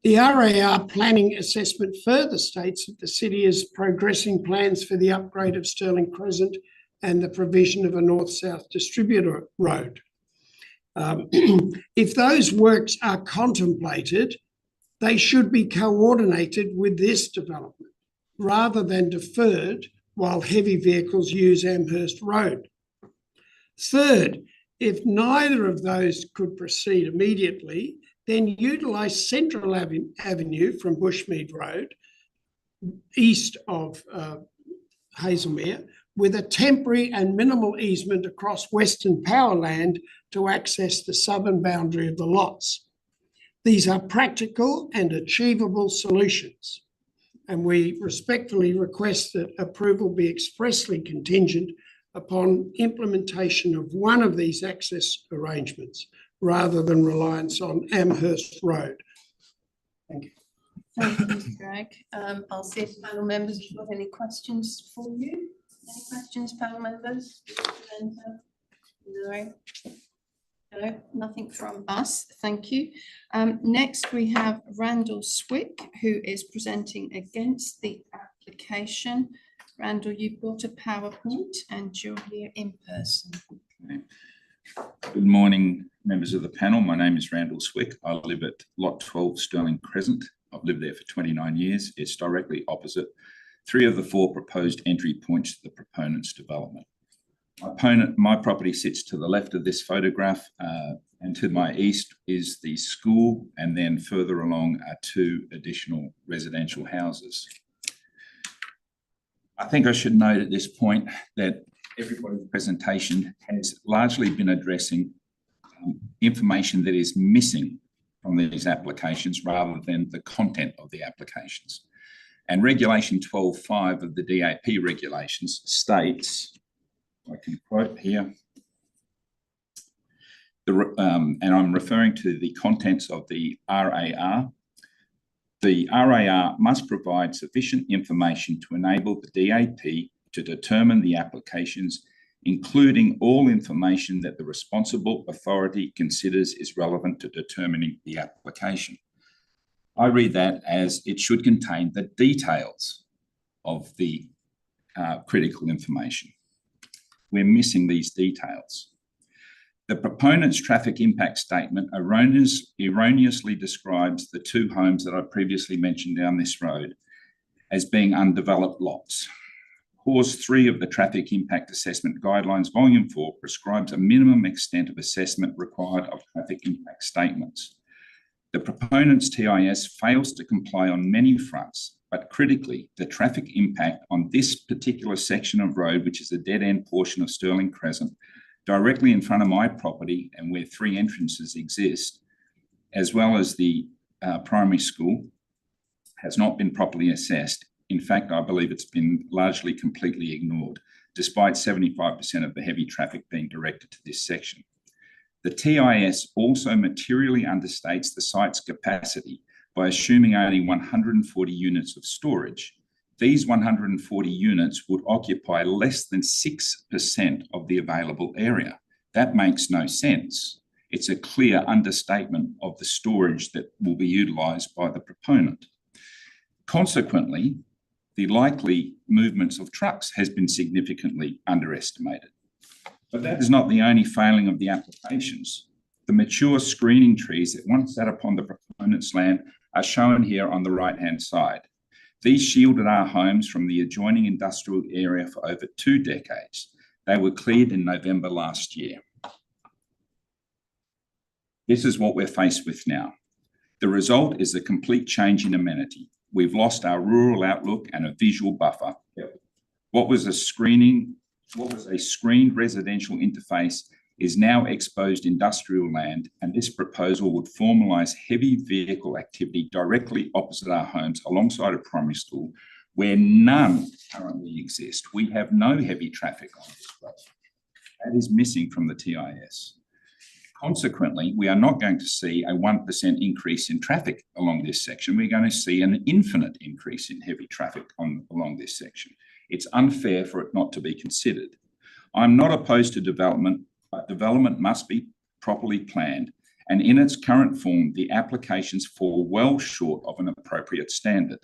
Speaker 10: The RAR planning assessment further states that the city is progressing plans for the upgrade of Stirling Crescent and the provision of a north-south distributor road. If those works are contemplated, they should be coordinated with this development rather than deferred while heavy vehicles use Amherst Road. Third, if neither of those could proceed immediately, then utilise Central Avenue from Bushmead Road, east of Hazelmere, with a temporary and minimal easement across Western Powerland to access the southern boundary of the lots. These are practical and achievable solutions, and we respectfully request that approval be expressly contingent upon implementation of one of these access arrangements rather than reliance on Amherst Road. Thank you.
Speaker 1: Thank you, Mr. Greg. I'll see if panel members have got any questions for you. Any questions, panel members? No. No, nothing from us. Thank you. Next, we have Randall Swick, who is presenting against the application. Randall, you've got a PowerPoint and you're here in person.
Speaker 12: Good morning, members of the panel. My name is Randall Swick. I live at Lot 12 Stirling Crescent. I've lived there for 29 years. It's directly opposite 3 of the 4 proposed entry points to the proponent's development. My property sits to the left of this photograph, and to my east is the school, and then further along are 2 additional residential houses. I think I should note at this point that everybody's presentation has largely been addressing information that is missing from these applications rather than the content of the applications. And Regulation 12.5 of the DAP regulations states, I can quote here, and I'm referring to the contents of the RAR. The RAR must provide sufficient information to enable the DAP to determine the applications, including all information that the responsible authority considers is relevant to determining the application. I read that as it should contain the details of the critical information. We're missing these details. The proponent's traffic impact statement erroneously describes the 2 homes that I previously mentioned down this road as being undeveloped lots. Clause 3 of the Traffic Impact Assessment Guidelines, Volume 4, prescribes a minimum extent of assessment required of traffic impact statements. The proponent's TIS fails to comply on many fronts, but critically, the traffic impact on this particular section of road, which is a dead-end portion of Stirling Crescent, directly in front of my property and where 3 entrances exist, as well as the primary school, has not been properly assessed. In fact, I believe it's been largely completely ignored, despite 75% of the heavy traffic being directed to this section. The TIS also materially understates the site's capacity by assuming only 140 units of storage. These 140 units would occupy less than 6% of the available area. That makes no sense. It's a clear understatement of the storage that will be utilised by the proponent. Consequently, the likely movements of trucks has been significantly underestimated. But that is not the only failing of the applications. The mature screening trees that once sat upon the proponent's land are shown here on the right-hand side. These shielded our homes from the adjoining industrial area for over 2 decades. They were cleared in November last year. This is what we're faced with now. The result is a complete change in amenity. We've lost our rural outlook and a visual buffer. What was a screened residential interface is now exposed industrial land, and this proposal would formalise heavy vehicle activity directly opposite our homes alongside a primary school where none currently exist. We have no heavy traffic on this road. That is missing from the TIS. Consequently, we are not going to see a 1% increase in traffic along this section. We're going to see an infinite increase in heavy traffic along this section. It's unfair for it not to be considered. I'm not opposed to development, but development must be properly planned. And in its current form, the applications fall well short of an appropriate standard.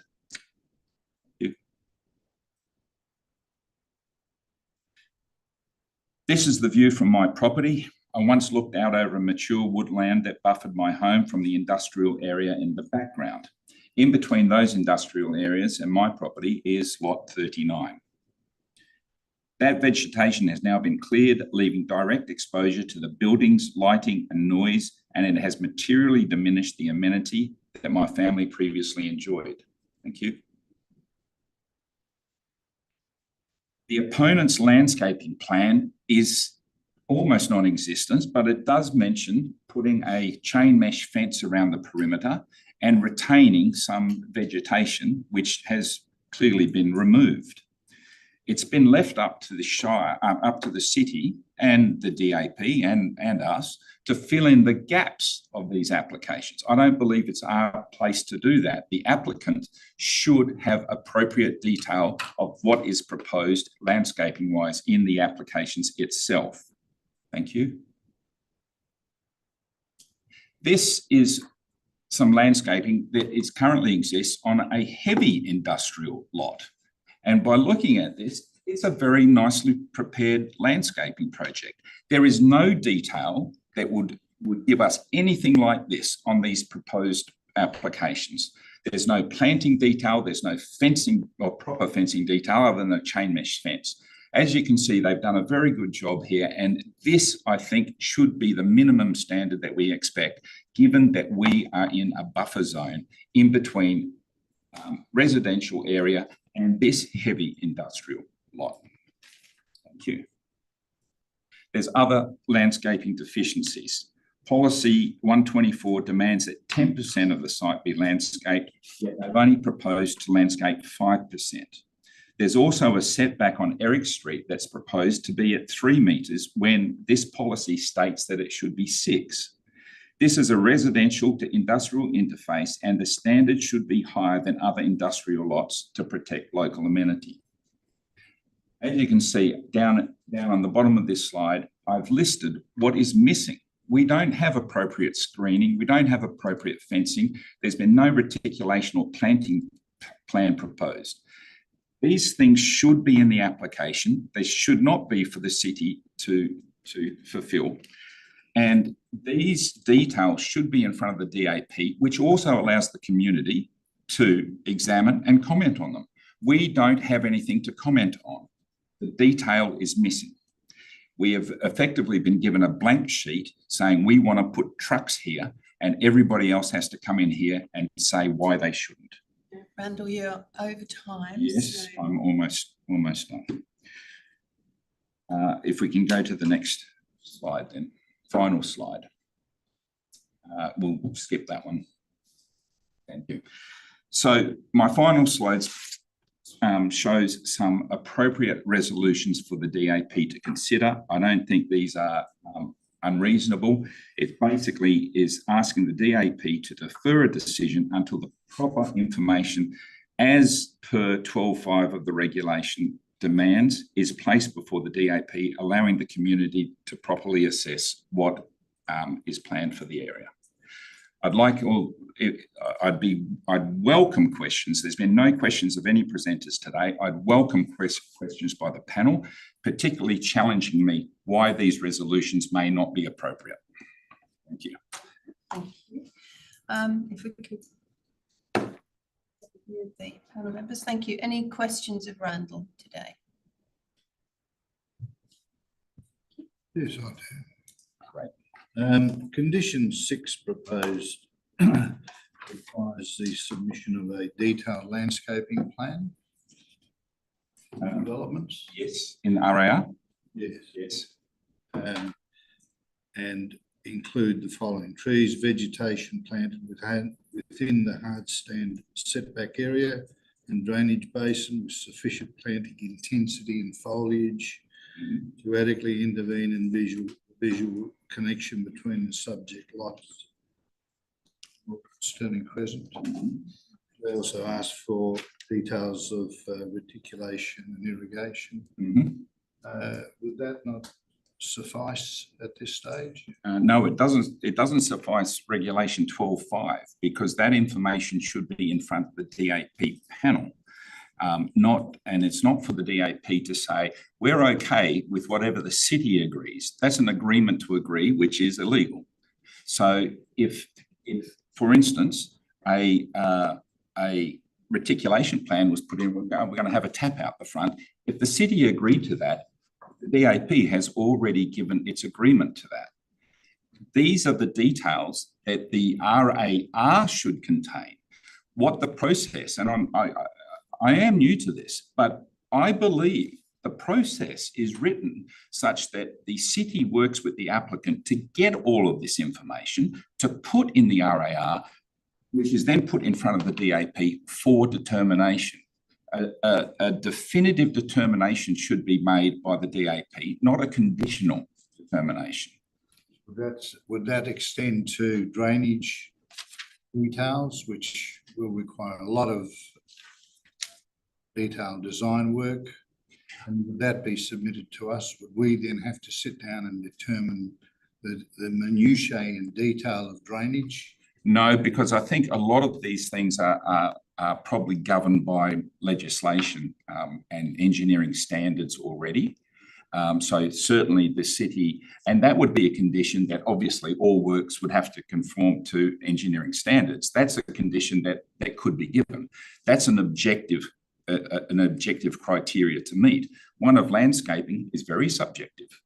Speaker 12: This is the view from my property. I once looked out over a mature woodland that buffered my home from the industrial area in the background. In between those industrial areas and my property is Lot 39. That vegetation has now been cleared, leaving direct exposure to the buildings, lighting and noise and it has materially diminished the amenity that my family previously enjoyed. Thank you. The opponent's landscaping plan is almost non-existent, but it does mention putting a chain mesh fence around the perimeter and retaining some vegetation, which has clearly been removed. It's been left up to the Shire, up to the city and the DAP and us to fill in the gaps of these applications. I don't believe it's our place to do that. The applicant should have appropriate detail of what is proposed landscaping-wise in the applications itself. Thank you. This is some landscaping that is currently exists on a heavy industrial lot. And by looking at this, it's a very nicely prepared landscaping project. There is no detail that would give us anything like this on these proposed applications. There's no planting detail, there's no fencing or proper fencing detail other than a chain mesh fence. As you can see, they've done a very good job here, and this, I think, should be the minimum standard that we expect, given that we are in a buffer zone in between residential area and this heavy industrial lot. Thank you. There's other landscaping deficiencies. Policy 124 demands that 10% of the site be landscaped, yet they've only proposed to landscape 5%. There's also a setback on Eric Street that's proposed to be at 3 metres when this policy states that it should be 6. This is a residential to industrial interface, and the standard should be higher than other industrial lots to protect local amenity. As you can see down on the bottom of this slide, I've listed what is missing. We don't have appropriate screening. We don't have appropriate fencing. There's been no reticulation or planting plan proposed. These things should be in the application. They should not be for the city to fulfil. And these details should be in front of the DAP, which also allows the community to examine and comment on them. We don't have anything to comment on. The detail is missing. We have effectively been given a blank sheet saying we want to put trucks here, and everybody else has to come in here and say why they shouldn't.
Speaker 1: Randall, you're over time.
Speaker 12: Yes,
Speaker 1: so...
Speaker 12: I'm almost done. If we can go to the next slide then, final slide. We'll skip that one. Thank you. So my final slides shows some appropriate resolutions for the DAP to consider. I don't think these are unreasonable. It basically is asking the DAP to defer a decision until the proper information as per 12.5 of the regulation demands is placed before the DAP, allowing the community to properly assess what is planned for the area. I'd welcome questions. There's been no questions of any presenters today. I'd welcome questions by the panel, particularly challenging me why these resolutions may not be appropriate. Thank you.
Speaker 1: Thank you. If we could move the panel members, thank you. Any questions of Randall today?
Speaker 13: Yes, I do.
Speaker 12: Great.
Speaker 13: Condition 6 proposed requires the submission of a detailed landscaping plan developments.
Speaker 12: Yes, in the RAR?
Speaker 13: Yes.
Speaker 12: Yes.
Speaker 13: And include the following: trees, vegetation planted within the hard stand setback area and drainage basin with sufficient planting intensity and foliage to adequately intervene in visual connection between the subject lots. Sterling Crescent. They also asked for details of reticulation and irrigation. Would that not suffice at this stage?
Speaker 12: No, it doesn't. It doesn't suffice regulation 12.5 because that information should be in front of the DAP panel. And it's not for the DAP to say we're okay with whatever the city agrees. That's an agreement to agree, which is illegal. So if for instance a reticulation plan was put in, we're going to have a tap out the front. If the city agreed to that, the DAP has already given its agreement to that. These are the details that the RAR should contain. What the process, and I am new to this, but I believe the process is written such that the city works with the applicant to get all of this information to put in the RAR, which is then put in front of the DAP for determination. A definitive determination should be made by the DAP, not a conditional determination.
Speaker 13: Would that extend to drainage details, which will require a lot of detailed design work? And would that be submitted to us? Would we then have to sit down and determine the minutiae and detail of drainage?
Speaker 12: No, because I think a lot of these things are probably governed by legislation and engineering standards already. So certainly the city, and that would be a condition that obviously all works would have to conform to engineering standards. That's a condition that could be given. That's an objective criteria to meet. One of landscaping is very subjective.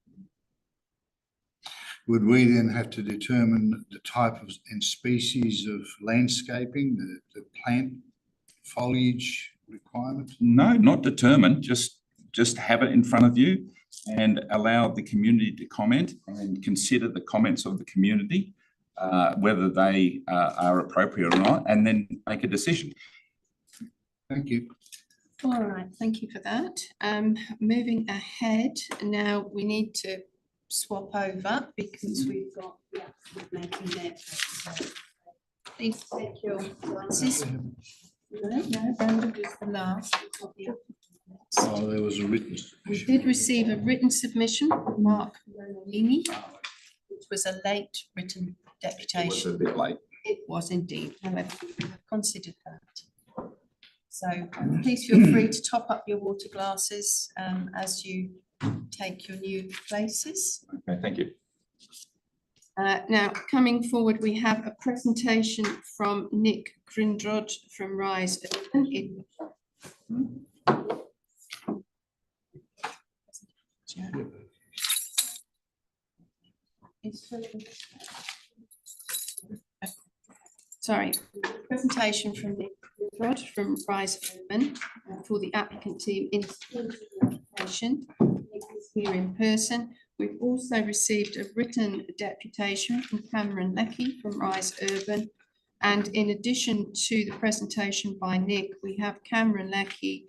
Speaker 13: Would we then have to determine the type of and species of landscaping, the plant foliage requirement?
Speaker 12: No, not determine, just have it in front of you and allow the community to comment and consider the comments of the community, whether they are appropriate or not, and then make a decision.
Speaker 13: Thank you.
Speaker 1: All right, thank you for that. Moving ahead, now we need to swap over because we've got the applicant making their presentation. Please take your glasses. No, Brandon is the last. We've got the applicant next.
Speaker 13: Oh, there was a written
Speaker 1: We did receive a written submission from Mark Ronalini, which was a late written deputation.
Speaker 12: It was a bit late.
Speaker 1: It was indeed, however, we have considered that. So please feel free to top up your water glasses as you take your new places.
Speaker 12: Okay, thank you.
Speaker 1: Now, coming forward, we have a presentation from Nick Grindrod from Rise. Sorry, presentation from Nick Grindrod from Rise Urban for the applicant team in the application. Nick is here in person. We've also received a written deputation from Cameron Leckie from Rise Urban. And in addition to the presentation by Nick, we have Cameron Leckie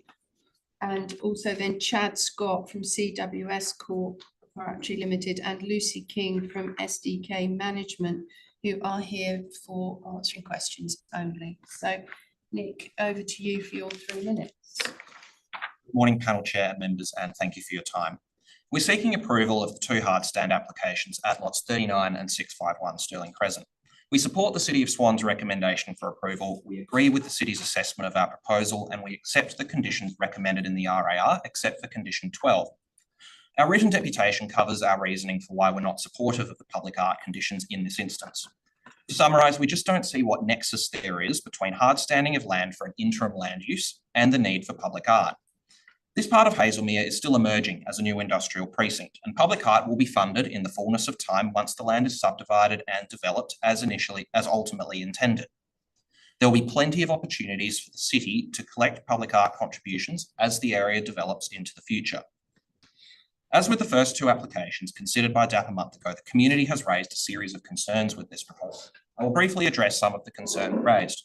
Speaker 1: and also then Chad Scott from CWS Corp Proprietary Limited and Lucy King from SDK Management, who are here for answering questions only. So Nick, over to you for your 3 minutes.
Speaker 14: Good morning, panel chair and members, and thank you for your time. We're seeking approval of the 2 hard stand applications at lots 39 and 651 Stirling Crescent. We support the City of Swan's recommendation for approval. We agree with the City's assessment of our proposal and we accept the conditions recommended in the RAR, except for condition 12. Our written deputation covers our reasoning for why we're not supportive of the public art conditions in this instance. To summarise, we just don't see what nexus there is between hard standing of land for an interim land use and the need for public art. This part of Hazelmere is still emerging as a new industrial precinct, and public art will be funded in the fullness of time once the land is subdivided and developed as ultimately intended. There will be plenty of opportunities for the city to collect public art contributions as the area develops into the future. As with the first 2 applications considered by DAP a month ago, the community has raised a series of concerns with this proposal. I will briefly address some of the concerns raised.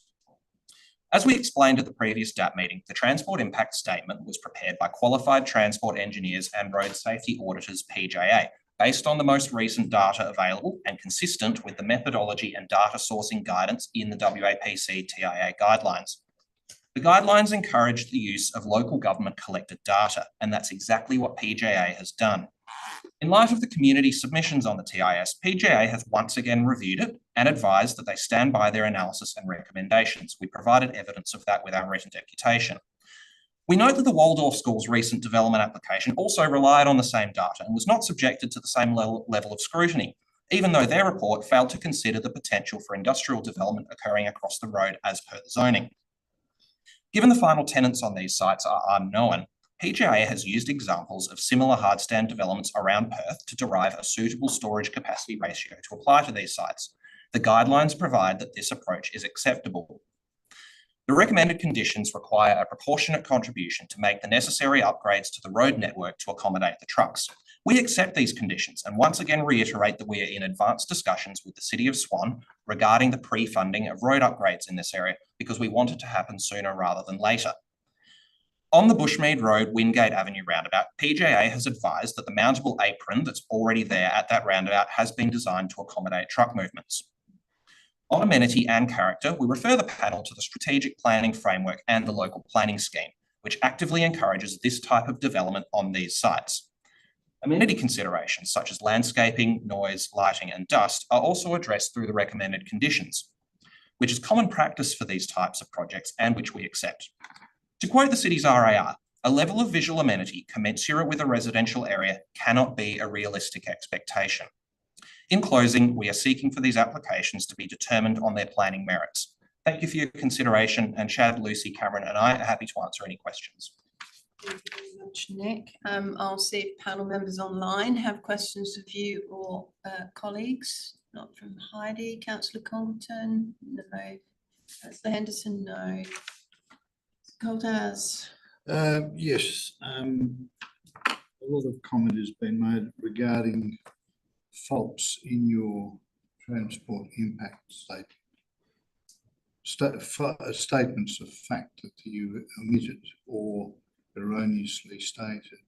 Speaker 14: As we explained at the previous DAP meeting, the Transport Impact Statement was prepared by qualified transport engineers and road safety auditors PJA, based on the most recent data available and consistent with the methodology and data sourcing guidance in the WAPC TIA guidelines. The guidelines encourage the use of local government collected data, and that's exactly what PJA has done. In light of the community submissions on the TIS, PJA has once again reviewed it and advised that they stand by their analysis and recommendations. We provided evidence of that with our written deputation. We note that the Waldorf School's recent development application also relied on the same data and was not subjected to the same level of scrutiny, even though their report failed to consider the potential for industrial development occurring across the road as per the zoning. Given the final tenants on these sites are unknown, PGA has used examples of similar hardstand developments around Perth to derive a suitable storage capacity ratio to apply to these sites. The guidelines provide that this approach is acceptable. The recommended conditions require a proportionate contribution to make the necessary upgrades to the road network to accommodate the trucks. We accept these conditions and once again reiterate that we are in advanced discussions with the City of Swan regarding the pre-funding of road upgrades in this area because we want it to happen sooner rather than later. On the Bushmead Road, Wingate Avenue roundabout, PGA has advised that the mountable apron that's already there at that roundabout has been designed to accommodate truck movements. On amenity and character, we refer the panel to the strategic planning framework and the local planning scheme, which actively encourages this type of development on these sites. Amenity considerations such as landscaping, noise, lighting, and dust are also addressed through the recommended conditions, which is common practice for these types of projects and which we accept. To quote the city's RAR, a level of visual amenity commensurate with a residential area cannot be a realistic expectation. In closing, we are seeking for these applications to be determined on their planning merits. Thank you for your consideration, and Chad, Lucy, Cameron, and I are happy to answer any questions.
Speaker 1: Thank you very much, Nick. I'll see if panel members online have questions of you or colleagues. Not from Heidi. Councillor Compton, no. Councillor Henderson, no. Coldaz.
Speaker 13: Yes, a lot of comment has been made regarding faults in your transport impact statements of fact that you omitted or erroneously stated.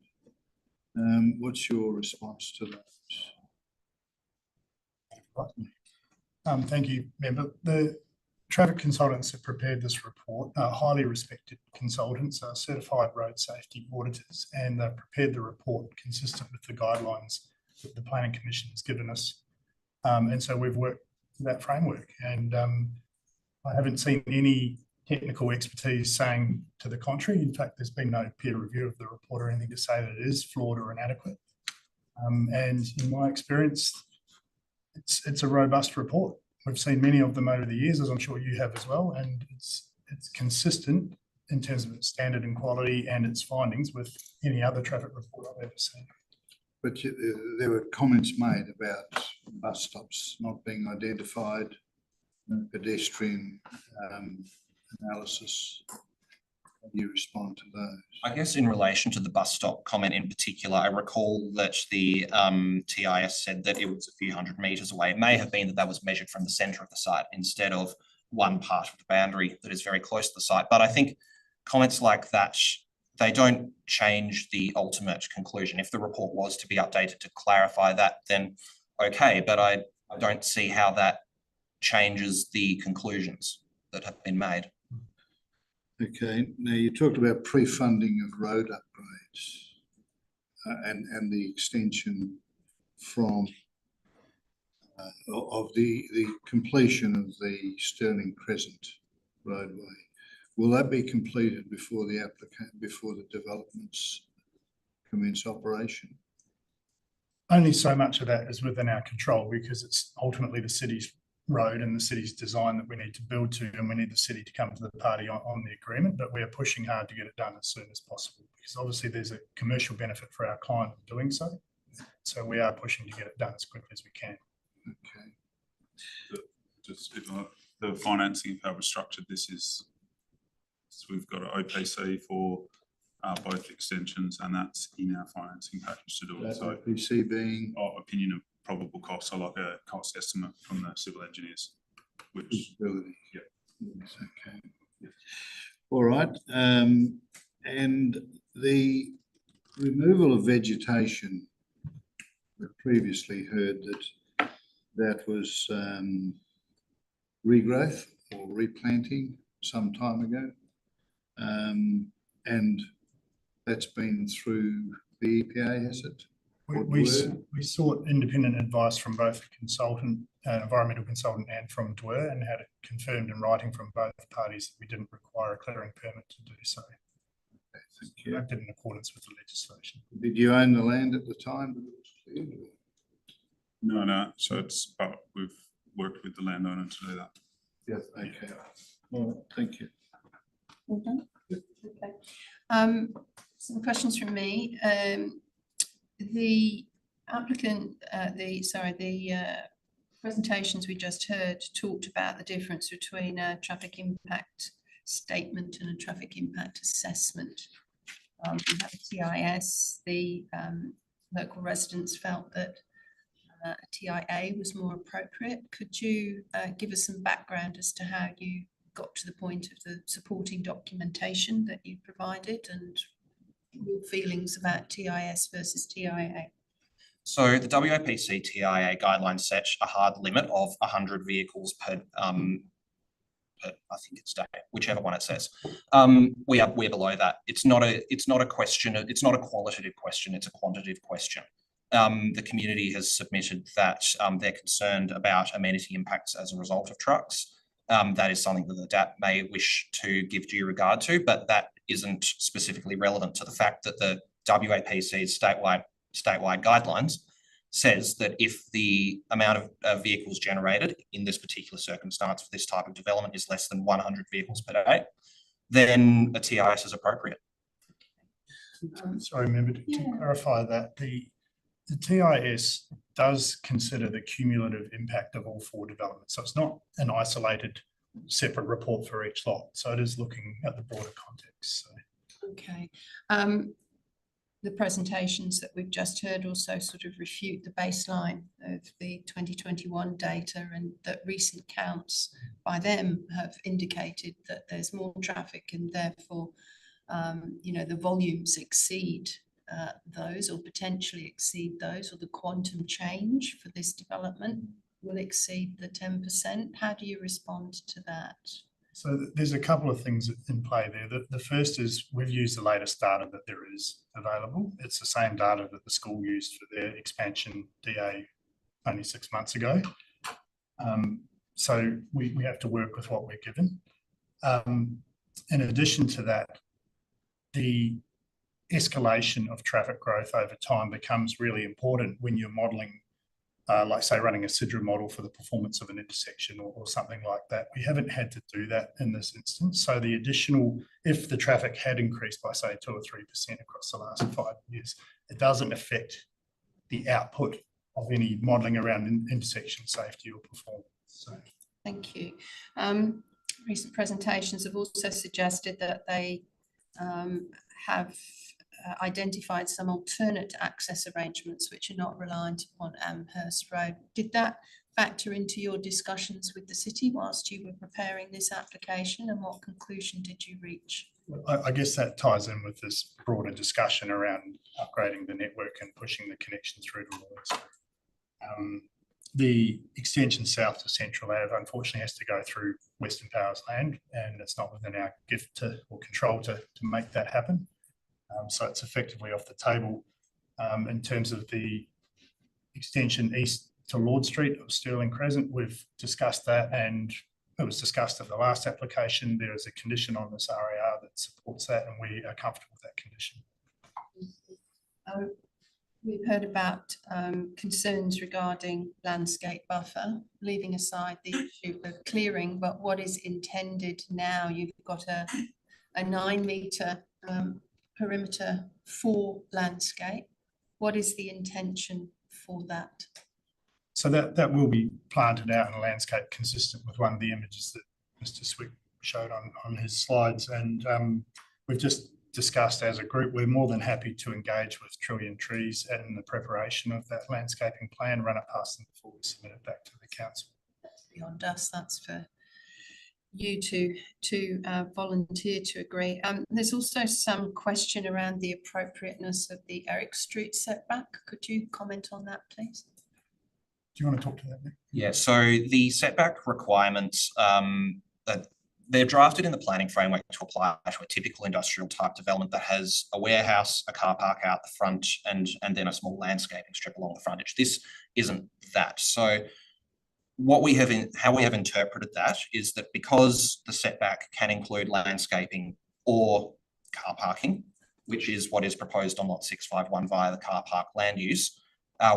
Speaker 13: What's your response to that?
Speaker 15: Thank you, Member. The traffic consultants have prepared this report, highly respected consultants, certified road safety auditors, and they've prepared the report consistent with the guidelines that the Planning Commission has given us. And so we've worked that framework, and I haven't seen any technical expertise saying to the contrary. In fact, there's been no peer review of the report or anything to say that it is flawed or inadequate. And in my experience, it's a robust report. We've seen many of them over the years, as I'm sure you have as well, and it's consistent in terms of its standard and quality and its findings with any other traffic report I've ever seen.
Speaker 13: But there were comments made about bus stops not being identified, pedestrian analysis. How do you respond to those?
Speaker 14: I guess in relation to the bus stop comment in particular, I recall that the TIS said that it was a few hundred metres away. It may have been that that was measured from the centre of the site instead of one part of the boundary that is very close to the site. But I think comments like that, they don't change the ultimate conclusion. If the report was to be updated to clarify that, then okay, but I don't see how that changes the conclusions that have been made.
Speaker 13: Okay, now you talked about pre-funding of road upgrades and the extension from of the completion of the Stirling Crescent roadway. Will that be completed before the developments commence operation?
Speaker 15: Only so much of that is within our control, because it's ultimately the city's road and the city's design that we need to build to, and we need the city to come to the party on the agreement, but we are pushing hard to get it done as soon as possible, because obviously there's a commercial benefit for our client in doing so. So we are pushing to get it done as quickly as we can.
Speaker 13: Okay.
Speaker 16: Just the financing, how we're structured, this is, so we've got an OPC for both extensions, and that's in our financing package to do it. So
Speaker 13: OPC being
Speaker 16: opinion of probable costs, so like a cost estimate from the civil engineers. Which,
Speaker 13: feasibility.
Speaker 16: Yeah.
Speaker 13: Yes, okay. Yeah. All right. And the removal of vegetation, we previously heard that was regrowth or replanting some time ago. And that's been through the EPA, has it?
Speaker 15: We sought independent advice from both a consultant, environmental consultant, and from DWER, and had it confirmed in writing from both parties that we didn't require a clearing permit to do so.
Speaker 13: Okay, thank you.
Speaker 15: Acted in accordance with the legislation.
Speaker 13: Did you own the land at the time that it was cleared?
Speaker 16: No. So it's, but we've worked with the landowner to do that.
Speaker 13: Yes. Okay. All right. Thank you.
Speaker 1: Okay. Some questions from me. The applicant, the presentations we just heard talked about the difference between a traffic impact statement and a traffic impact assessment. We have a TIS. The local residents felt that a TIA was more appropriate. Could you give us some background as to how you got to the point of the supporting documentation that you provided and your feelings about TIS versus TIA?
Speaker 14: So the WAPC TIA guidelines set a hard limit of 100 vehicles per, I think it's day, whichever one it says. We're below that. It's not a question. It's not a qualitative question. It's a quantitative question. The community has submitted that they're concerned about amenity impacts as a result of trucks. That is something that the DAP may wish to give due regard to, but that isn't specifically relevant to the fact that the WAPC's statewide guidelines says that if the amount of vehicles generated in this particular circumstance for this type of development is less than 100 vehicles per day, then a TIS is appropriate.
Speaker 15: Sorry, member, to clarify that the TIS does consider the cumulative impact of all 4 developments. So it's not an isolated separate report for each lot. So it is looking at the broader context. So.
Speaker 1: Okay. The presentations that we've just heard also sort of refute the baseline of the 2021 data, and that recent counts by them have indicated that there's more traffic and therefore, the volumes exceed those or potentially exceed those, or the quantum change for this development will exceed the 10%. How do you respond to that?
Speaker 15: So there's a couple of things in play there. The first is we've used the latest data that there is available. It's the same data that the school used for their expansion DA only 6 months ago. So we have to work with what we're given. In addition to that, the escalation of traffic growth over time becomes really important when you're modelling, like say running a SIDRA model for the performance of an intersection or something like that. We haven't had to do that in this instance. So the additional, if the traffic had increased by say 2 or 3% across the last 5 years, it doesn't affect the output of any modelling around intersection safety or performance. So.
Speaker 1: Thank you. Recent presentations have also suggested that they have identified some alternate access arrangements which are not reliant upon Amherst Road. Did that factor into your discussions with the city whilst you were preparing this application, and what conclusion did you reach?
Speaker 15: I guess that ties in with this broader discussion around upgrading the network and pushing the connection through to Lawrence. The extension south to Central Ave unfortunately has to go through Western Power's land, and it's not within our gift or control to make that happen. So it's effectively off the table. In terms of the extension east to Lord Street of Stirling Crescent, we've discussed that, and it was discussed at the last application. There is a condition on this RAR that supports that, and we are comfortable with that condition.
Speaker 1: We've heard about concerns regarding landscape buffer, leaving aside the issue of clearing, but what is intended now? You've got a 9-metre perimeter for landscape. What is the intention for that?
Speaker 15: So that will be planted out in a landscape consistent with one of the images that Mr. Swick showed on his slides, and we've just discussed as a group, we're more than happy to engage with Trillion Trees in the preparation of that landscaping plan, run it past them before we submit it back to the council.
Speaker 1: That's beyond us. That's for you to volunteer to agree. There's also some question around the appropriateness of the Eric Street setback. Could you comment on that, please?
Speaker 15: Do you want to talk to that, Nick?
Speaker 14: Yeah, so the setback requirements, they're drafted in the planning framework to apply to a typical industrial type development that has a warehouse, a car park out the front, and then a small landscaping strip along the frontage. This isn't that. So how we have interpreted that is that because the setback can include landscaping or car parking, which is what is proposed on lot 651 via the car park land use,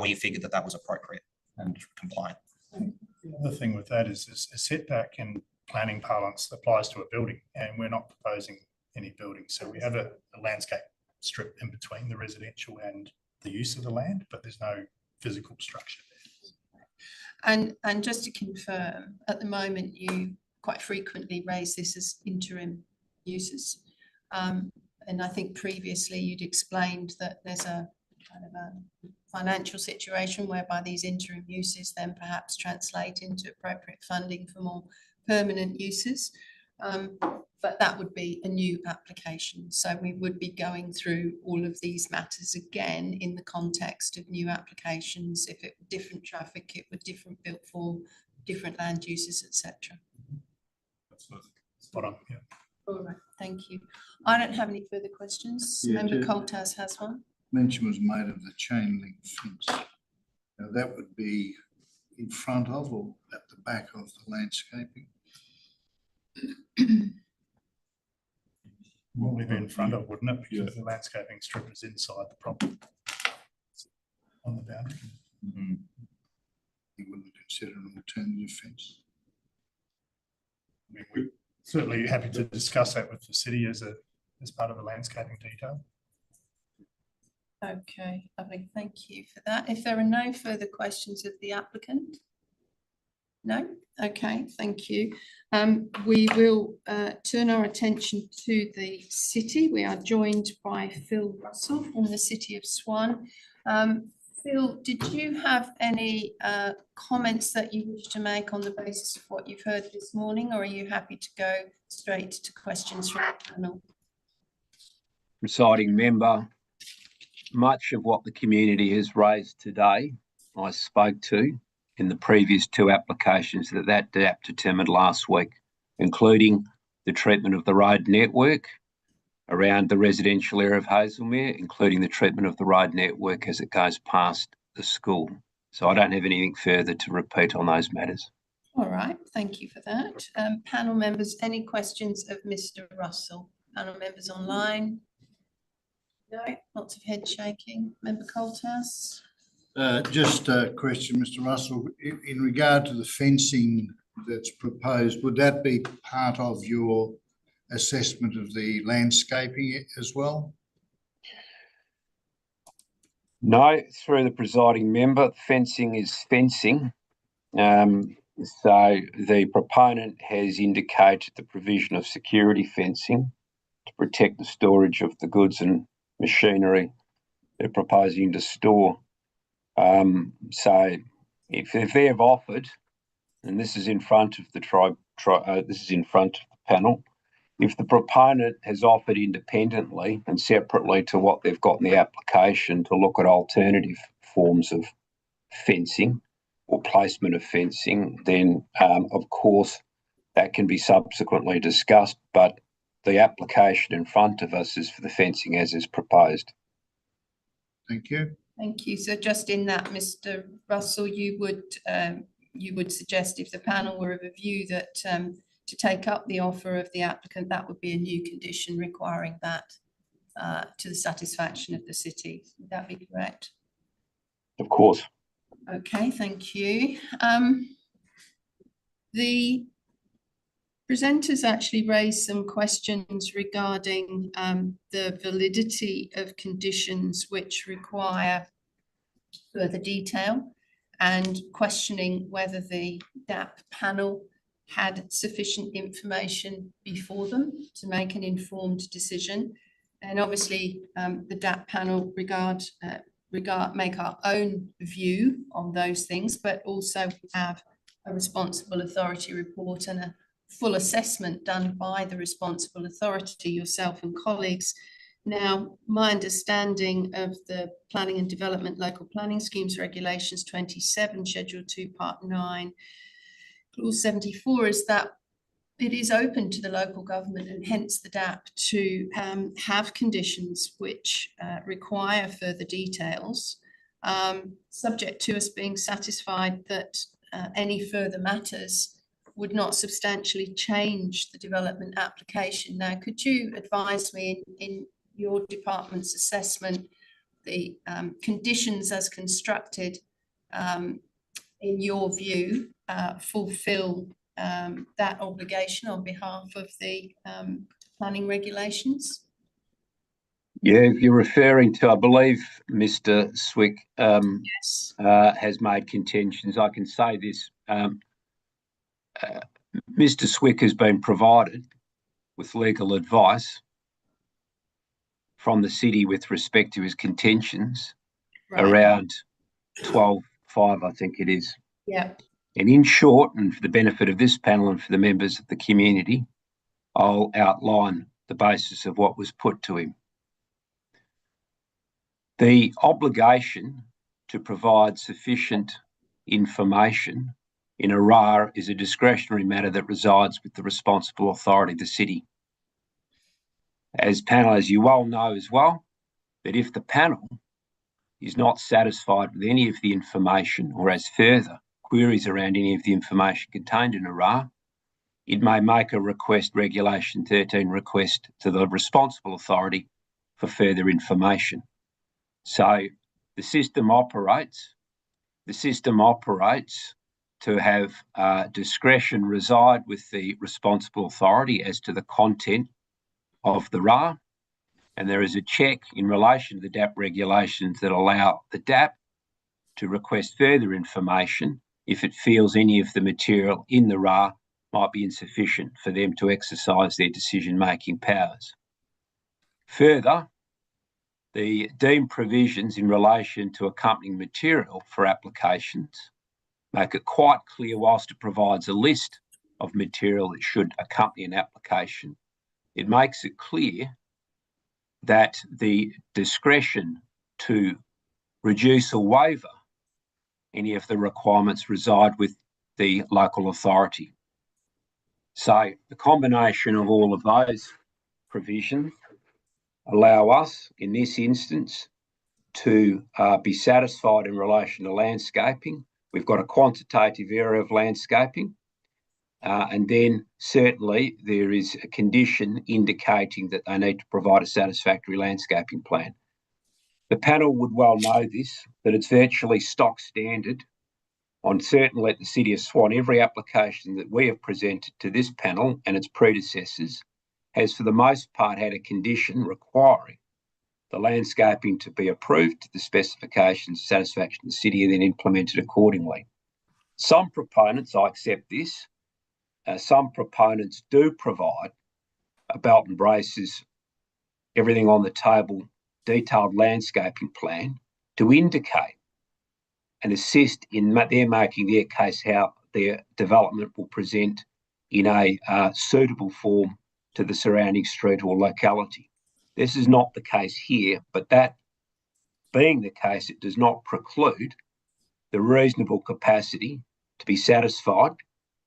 Speaker 14: we figured that that was appropriate and compliant.
Speaker 15: The other thing with that is a setback in planning parlance applies to a building, and we're not proposing any building. So we have a landscape strip in between the residential and the use of the land, but there's no physical structure there.
Speaker 1: And just to confirm, at the moment you quite frequently raise this as interim uses. And I think previously you'd explained that there's a kind of a financial situation whereby these interim uses then perhaps translate into appropriate funding for more permanent uses. But that would be a new application. So we would be going through all of these matters again in the context of new applications. If it were different traffic, it were different built form, different land uses, etc.
Speaker 15: Spot on, yeah.
Speaker 1: All right, thank you. I don't have any further questions.
Speaker 13: Yeah,
Speaker 1: Member
Speaker 13: Chair.
Speaker 1: Coltas has one.
Speaker 13: Mention was made of the chain link fence. Now that would be in front of or at the back of the landscaping?
Speaker 15: Normally be in front of, wouldn't it? Because the landscaping strip is inside the property on the boundary.
Speaker 13: You wouldn't consider an alternative fence?
Speaker 15: I mean, we're certainly happy to discuss that with the city as part of the landscaping detail.
Speaker 1: Okay, lovely. Thank you for that. If there are no further questions of the applicant? No? Okay, thank you. We will turn our attention to the city. We are joined by Phil Russell from the City of Swan. Phil, did you have any comments that you wish to make on the basis of what you've heard this morning, or are you happy to go straight to questions from the panel?
Speaker 17: Presiding member, much of what the community has raised today, I spoke to in the previous two applications that DAP determined last week, including the treatment of the road network around the residential area of Hazelmere, including the treatment of the road network as it goes past the school. So I don't have anything further to repeat on those matters.
Speaker 1: All right, thank you for that. Panel members, any questions of Mr. Russell? Panel members online? No, lots of head shaking. Member Coltas?
Speaker 13: Just a question, Mr. Russell, in regard to the fencing that's proposed, would that be part of your assessment of the landscaping as well?
Speaker 17: No, through the presiding member, fencing is fencing. So the proponent has indicated the provision of security fencing to protect the storage of the goods and machinery they're proposing to store. So if they have offered, and this is in front of the this is in front of the panel, if the proponent has offered independently and separately to what they've got in the application to look at alternative forms of fencing or placement of fencing, then of course that can be subsequently discussed, but the application in front of us is for the fencing as is proposed.
Speaker 13: Thank you.
Speaker 1: Thank you. So just in that, Mr. Russell, you would suggest, if the panel were of a view that to take up the offer of the applicant, that would be a new condition requiring that to the satisfaction of the city. Would that be correct?
Speaker 17: Of course.
Speaker 1: Okay, thank you. The presenters actually raised some questions regarding the validity of conditions which require further detail, and questioning whether the DAP panel had sufficient information before them to make an informed decision. And obviously the DAP panel make our own view on those things, but also have a responsible authority report and a full assessment done by the responsible authority, yourself and colleagues. Now, my understanding of the Planning and Development Local Planning Schemes Regulations 27, Schedule 2, Part 9, Clause 74 is that it is open to the local government and hence the DAP to have conditions which require further details, subject to us being satisfied that any further matters would not substantially change the development application. Now, could you advise me in your department's assessment, the conditions as constructed, in your view, fulfill that obligation on behalf of the planning regulations?
Speaker 17: Yeah, if you're referring to, I believe Mr. Swick
Speaker 1: Yes.
Speaker 17: has made contentions. I can say this. Mr. Swick has been provided with legal advice from the city with respect to his contentions around 12.5, I think it is.
Speaker 1: Yeah.
Speaker 17: And in short, and for the benefit of this panel and for the members of the community, I'll outline the basis of what was put to him. The obligation to provide sufficient information in a RAR is a discretionary matter that resides with the responsible authority, the city. As panel, as you well know as well, that if the panel is not satisfied with any of the information or has further queries around any of the information contained in a RAR, it may make a request, Regulation 13 request, to the responsible authority for further information. So the system operates to have discretion reside with the responsible authority as to the content of the RAR, and there is a check in relation to the DAP regulations that allow the DAP to request further information if it feels any of the material in the RAR might be insufficient for them to exercise their decision-making powers. Further, the deemed provisions in relation to accompanying material for applications make it quite clear, whilst it provides a list of material that should accompany an application, it makes it clear that the discretion to reduce or waiver any of the requirements reside with the local authority. So the combination of all of those provisions allow us, in this instance, to be satisfied in relation to landscaping. We've got a quantitative area of landscaping, and then certainly there is a condition indicating that they need to provide a satisfactory landscaping plan. The panel would well know this, that it's virtually stock standard on certainly at the City of Swan. Every application that we have presented to this panel and its predecessors has for the most part had a condition requiring the landscaping to be approved to the specifications, satisfaction of the city, and then implemented accordingly. Some proponents, I accept this, some proponents do provide a belt and braces, everything on the table, detailed landscaping plan to indicate and assist in their making their case how their development will present in a suitable form to the surrounding street or locality. This is not the case here, but that being the case, it does not preclude the reasonable capacity to be satisfied,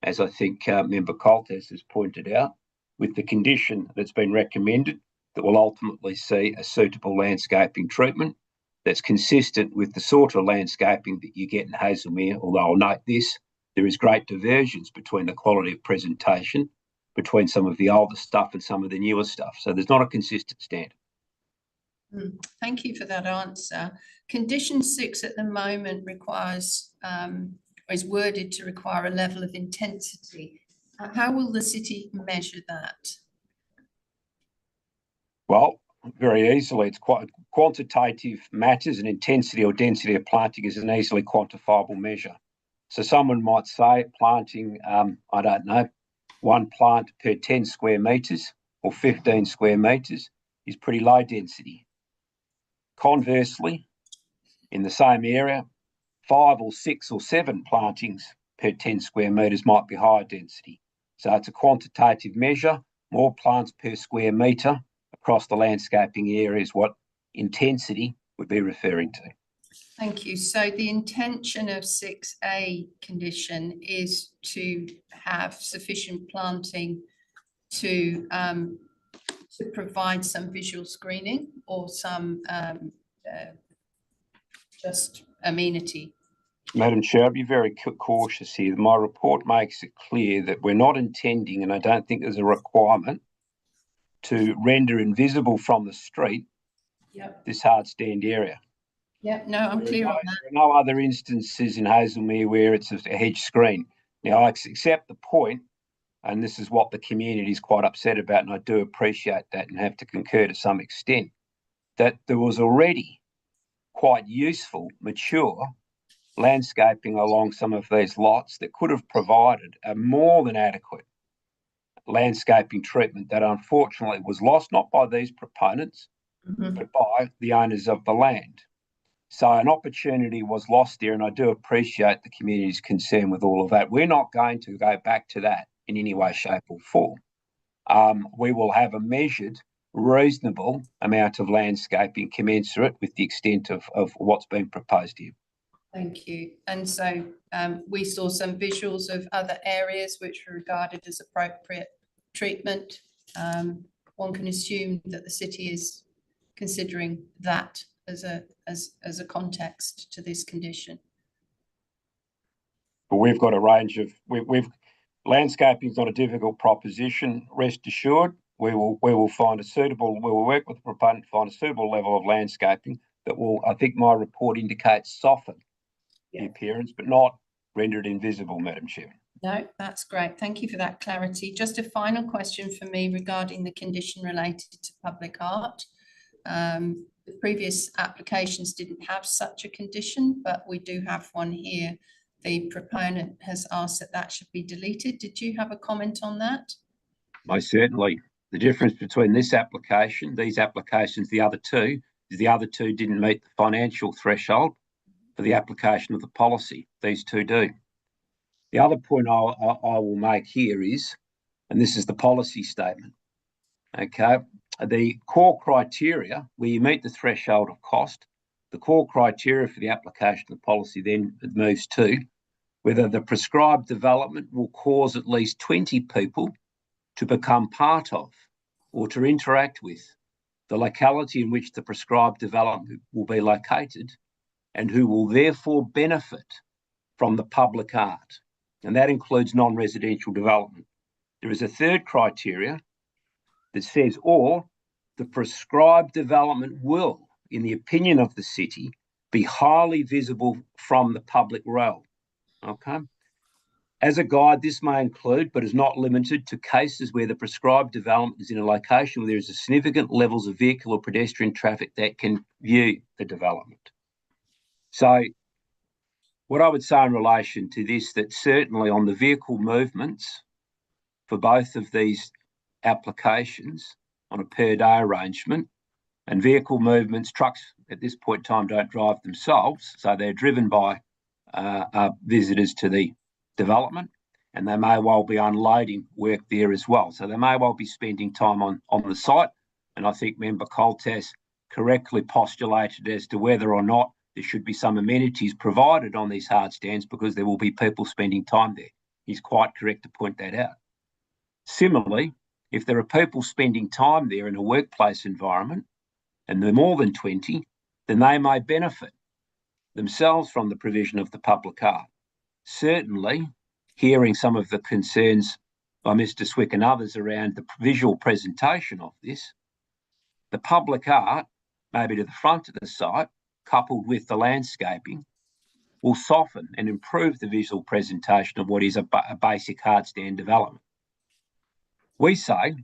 Speaker 17: as I think Member Coltes has pointed out, with the condition that's been recommended that will ultimately see a suitable landscaping treatment that's consistent with the sort of landscaping that you get in Hazelmere, although I'll note this, there is great divergence between the quality of presentation between some of the older stuff and some of the newer stuff. So there's not a consistent standard.
Speaker 1: Thank you for that answer. Condition 6 at the moment requires, is worded to require a level of intensity. How will the city measure that?
Speaker 17: Well, very easily. It's quite quantitative matters, and intensity or density of planting is an easily quantifiable measure. So someone might say planting, I don't know, 1 plant per 10 square metres or 15 square metres is pretty low density. Conversely, in the same area, 5 or 6 or 7 plantings per 10 square metres might be higher density. So it's a quantitative measure. More plants per square metre across the landscaping area is what intensity would be referring to.
Speaker 1: Thank you. So the intention of 6A condition is to have sufficient planting to provide some visual screening or some just amenity.
Speaker 17: Madam Chair, I'll be very cautious here. My report makes it clear that we're not intending, and I don't think there's a requirement, to render invisible from the street this hard stand area.
Speaker 1: Yep, no, I'm clear on that.
Speaker 17: There are no other instances in Hazelmere where it's a hedge screen. Now, I accept the point, and this is what the community is quite upset about, and I do appreciate that and have to concur to some extent. that there was already quite useful, mature landscaping along some of these lots that could have provided a more than adequate landscaping treatment that unfortunately was lost, not by these proponents, but by the owners of the land. So an opportunity was lost there, and I do appreciate the community's concern with all of that. We're not going to go back to that in any way, shape or form. We will have a measured, reasonable amount of landscaping commensurate with the extent of what's been proposed here.
Speaker 1: Thank you. And so we saw some visuals of other areas which were regarded as appropriate treatment. One can assume that the city is considering that as a context to this condition.
Speaker 17: But we've got a range of landscaping is not a difficult proposition. Rest assured, we will work with the proponent to find a suitable level of landscaping that will, I think my report indicates, soften the appearance, but not render it invisible, Madam Chair.
Speaker 1: No, that's great. Thank you for that clarity. Just a final question for me regarding the condition related to public art. The previous applications didn't have such a condition, but we do have one here. The proponent has asked that should be deleted. Did you have a comment on that?
Speaker 17: Most certainly. The difference between this application, these applications, the other two, is the other two didn't meet the financial threshold for the application of the policy. These two do. The other point I will make here is, and this is the policy statement, okay, the core criteria where you meet the threshold of cost, the core criteria for the application of the policy then moves to whether the prescribed development will cause at least 20 people to become part of or to interact with the locality in which the prescribed development will be located and who will therefore benefit from the public art. And that includes non-residential development. There is a third criteria that says, or the prescribed development will, in the opinion of the city, be highly visible from the public realm. Okay. As a guide, this may include, but is not limited to, cases where the prescribed development is in a location where there is a significant levels of vehicle or pedestrian traffic that can view the development. So what I would say in relation to this, that certainly on the vehicle movements for both of these applications on a per day arrangement, and vehicle movements, trucks at this point in time don't drive themselves, so they're driven by visitors to the development, and they may well be unloading work there as well. So they may well be spending time on the site, and I think Member Coltas correctly postulated as to whether or not there should be some amenities provided on these hard stands because there will be people spending time there. He's quite correct to point that out. Similarly, if there are people spending time there in a workplace environment, and they're more than 20, then they may benefit themselves from the provision of the public art. Certainly, hearing some of the concerns by Mr. Swick and others around the visual presentation of this, the public art, maybe to the front of the site, coupled with the landscaping, will soften and improve the visual presentation of what is a basic hard stand development. We say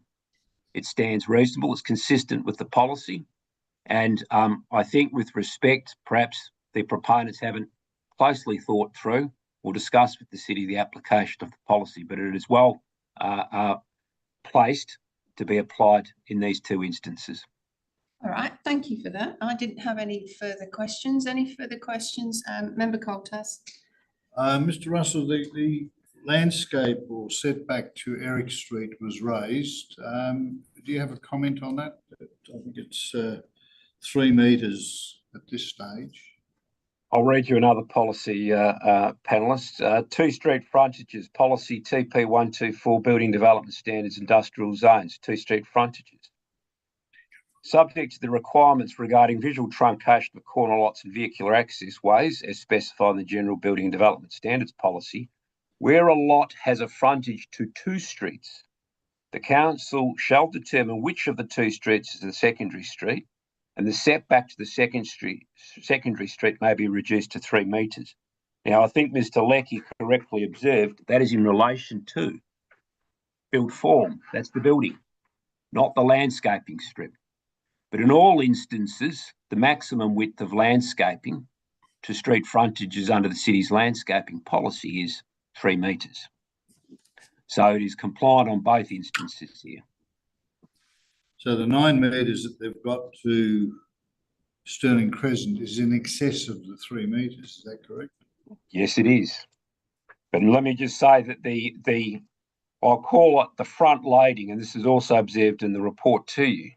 Speaker 17: it stands reasonable, it's consistent with the policy, and I think with respect, perhaps the proponents haven't closely thought through or discussed with the city the application of the policy, but it is well placed to be applied in these two instances.
Speaker 1: All right, thank you for that. I didn't have any further questions. Any further questions? Member Coltas.
Speaker 13: Mr. Russell, the landscape or setback to Eric Street was raised. Do you have a comment on that? I think it's 3 metres at this stage.
Speaker 17: I'll read you another policy, panellists. 2 street frontages, policy TP 124, building development standards, industrial zones, 2 street frontages. Subject to the requirements regarding visual truncation of corner lots and vehicular access ways, as specified in the General Building and Development Standards Policy, where a lot has a frontage to 2 streets, the council shall determine which of the 2 streets is the secondary street, and the setback to the secondary street may be reduced to 3 metres. Now, I think Mr. Leckie correctly observed that is in relation to build form. That's the building, not the landscaping strip. But in all instances, the maximum width of landscaping to street frontages under the city's landscaping policy is 3 metres. So it is compliant on both instances here.
Speaker 13: So the 9 metres that they've got to Stirling Crescent is in excess of the 3 metres, is that correct?
Speaker 17: Yes, it is. But let me just say that I'll call it the front loading, and this is also observed in the report to you.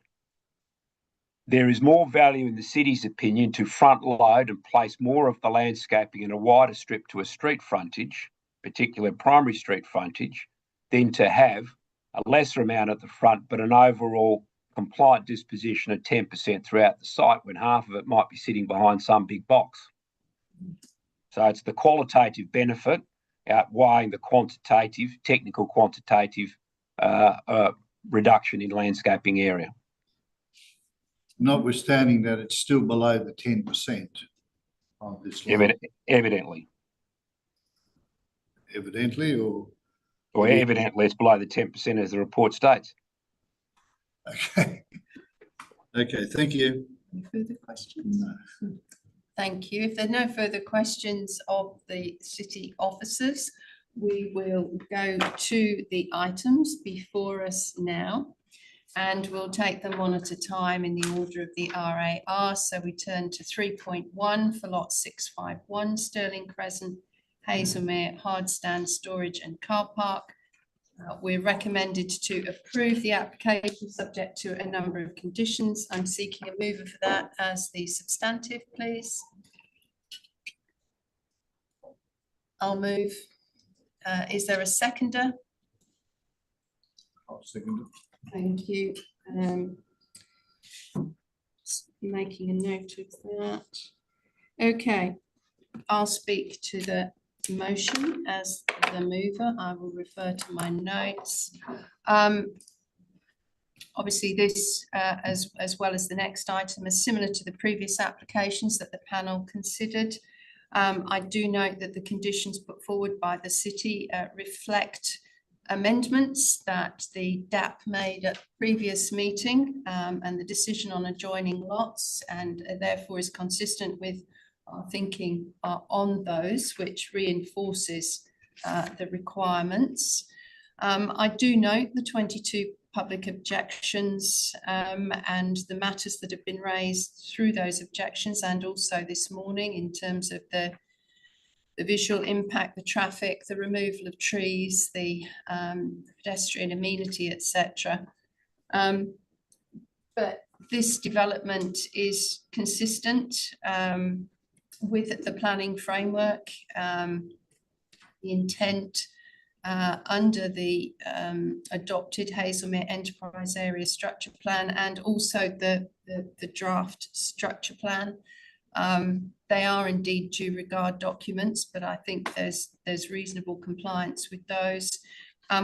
Speaker 17: There is more value in the city's opinion to front load and place more of the landscaping in a wider strip to a street frontage, particularly primary street frontage, than to have a lesser amount at the front, but an overall compliant disposition of 10% throughout the site, when half of it might be sitting behind some big box. So it's the qualitative benefit outweighing the quantitative, technical quantitative reduction in landscaping area.
Speaker 13: Notwithstanding that it's still below the 10% of this line.
Speaker 17: Evidently.
Speaker 13: Evidently, or
Speaker 17: evidently it's below the 10% as the report states.
Speaker 13: Okay. Okay, thank you.
Speaker 1: Any further questions? No. Thank you. If there are no further questions of the city officers, we will go to the items before us now, and we'll take them one at a time in the order of the RAR. So we turn to 3.1 for lot 651 Stirling Crescent, Hazelmere, Hardstand Storage and Car Park. We're recommended to approve the application subject to a number of conditions. I'm seeking a mover for that as the substantive, please. I'll move. Is there a seconder?
Speaker 13: I'll second it.
Speaker 1: Thank you. Making a note of that. Okay, I'll speak to the motion as the mover. I will refer to my notes. Obviously, this, as well as the next item, is similar to the previous applications that the panel considered. I do note that the conditions put forward by the city reflect amendments that the DAP made at the previous meeting, and the decision on adjoining lots, and therefore is consistent with our thinking on those, which reinforces the requirements. I do note the 22 public objections and the matters that have been raised through those objections, and also this morning in terms of the visual impact, the traffic, the removal of trees, the pedestrian amenity, etc. But this development is consistent with the planning framework, the intent under the adopted Hazelmere Enterprise Area Structure Plan, and also the draft structure plan. They are indeed due regard documents, but I think there's reasonable compliance with those.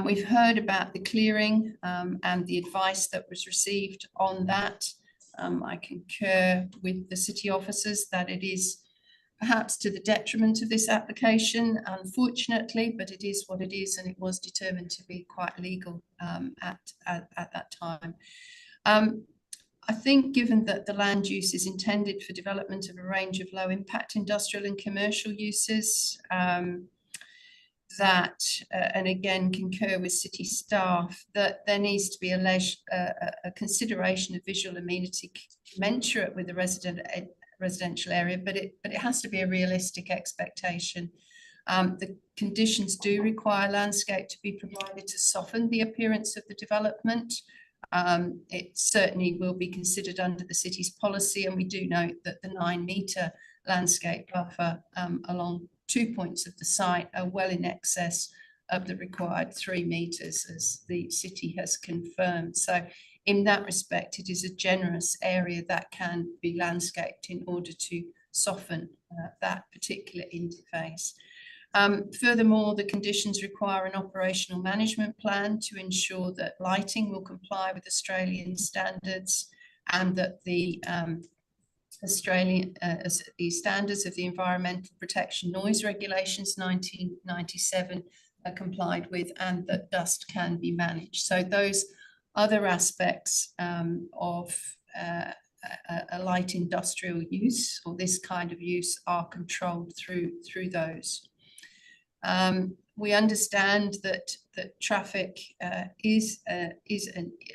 Speaker 1: We've heard about the clearing and the advice that was received on that. I concur with the city officers that it is perhaps to the detriment of this application, unfortunately, but it is what it is, and it was determined to be quite legal at that time. I think given that the land use is intended for development of a range of low impact industrial and commercial uses, that, and again concur with city staff, that there needs to be a consideration of visual amenity commensurate with the residential area, but it has to be a realistic expectation. The conditions do require landscape to be provided to soften the appearance of the development. It certainly will be considered under the city's policy, and we do note that the 9-metre landscape buffer along 2 points of the site are well in excess of the required 3 metres, as the city has confirmed. So in that respect, it is a generous area that can be landscaped in order to soften that particular interface. Furthermore, the conditions require an operational management plan to ensure that lighting will comply with Australian standards, and that the the standards of the Environmental Protection Noise Regulations 1997 are complied with, and that dust can be managed. So those other aspects of a light industrial use or this kind of use are controlled through those. We understand that traffic is a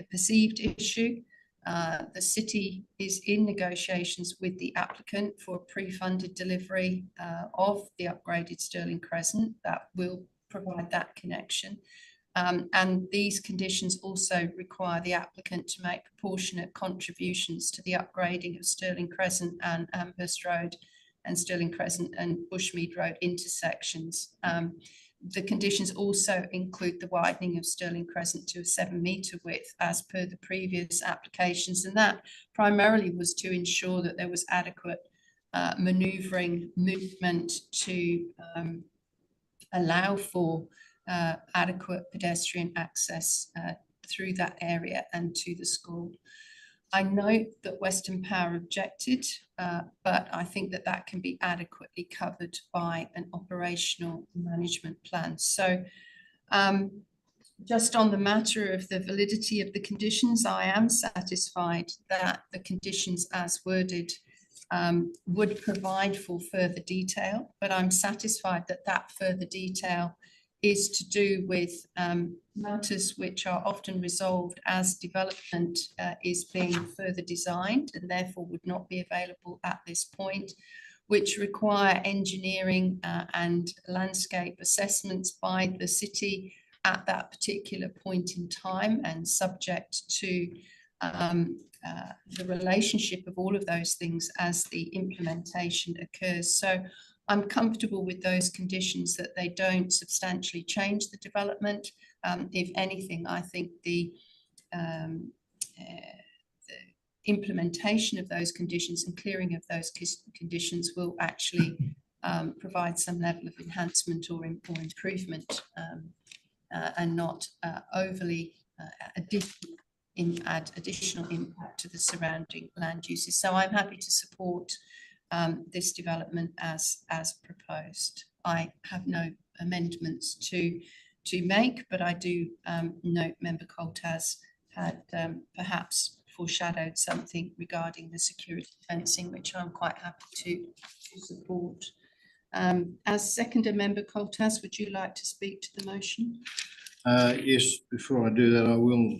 Speaker 1: perceived issue. The city is in negotiations with the applicant for a pre-funded delivery of the upgraded Stirling Crescent that will provide that connection. And these conditions also require the applicant to make proportionate contributions to the upgrading of Stirling Crescent and Amherst Road and Stirling Crescent and Bushmead Road intersections. The conditions also include the widening of Stirling Crescent to a 7-metre width as per the previous applications, and that primarily was to ensure that there was adequate manoeuvring movement to allow for adequate pedestrian access through that area and to the school. I note that Western Power objected, but I think that that can be adequately covered by an operational management plan. So just on the matter of the validity of the conditions, I am satisfied that the conditions as worded would provide for further detail, but I'm satisfied that that further detail is to do with matters which are often resolved as development is being further designed and therefore would not be available at this point, which require engineering and landscape assessments by the city at that particular point in time and subject to the relationship of all of those things as the implementation occurs. So I'm comfortable with those conditions that they don't substantially change the development. If anything, I think the implementation of those conditions and clearing of those conditions will actually provide some level of enhancement or improvement and not overly add additional impact to the surrounding land uses. So I'm happy to support this development as proposed. I have no amendments to make, but I do note Member Coltas had perhaps foreshadowed something regarding the security fencing, which I'm quite happy to support. As seconder, Member Coltas, would you like to speak to the motion?
Speaker 13: Yes, before I do that, I will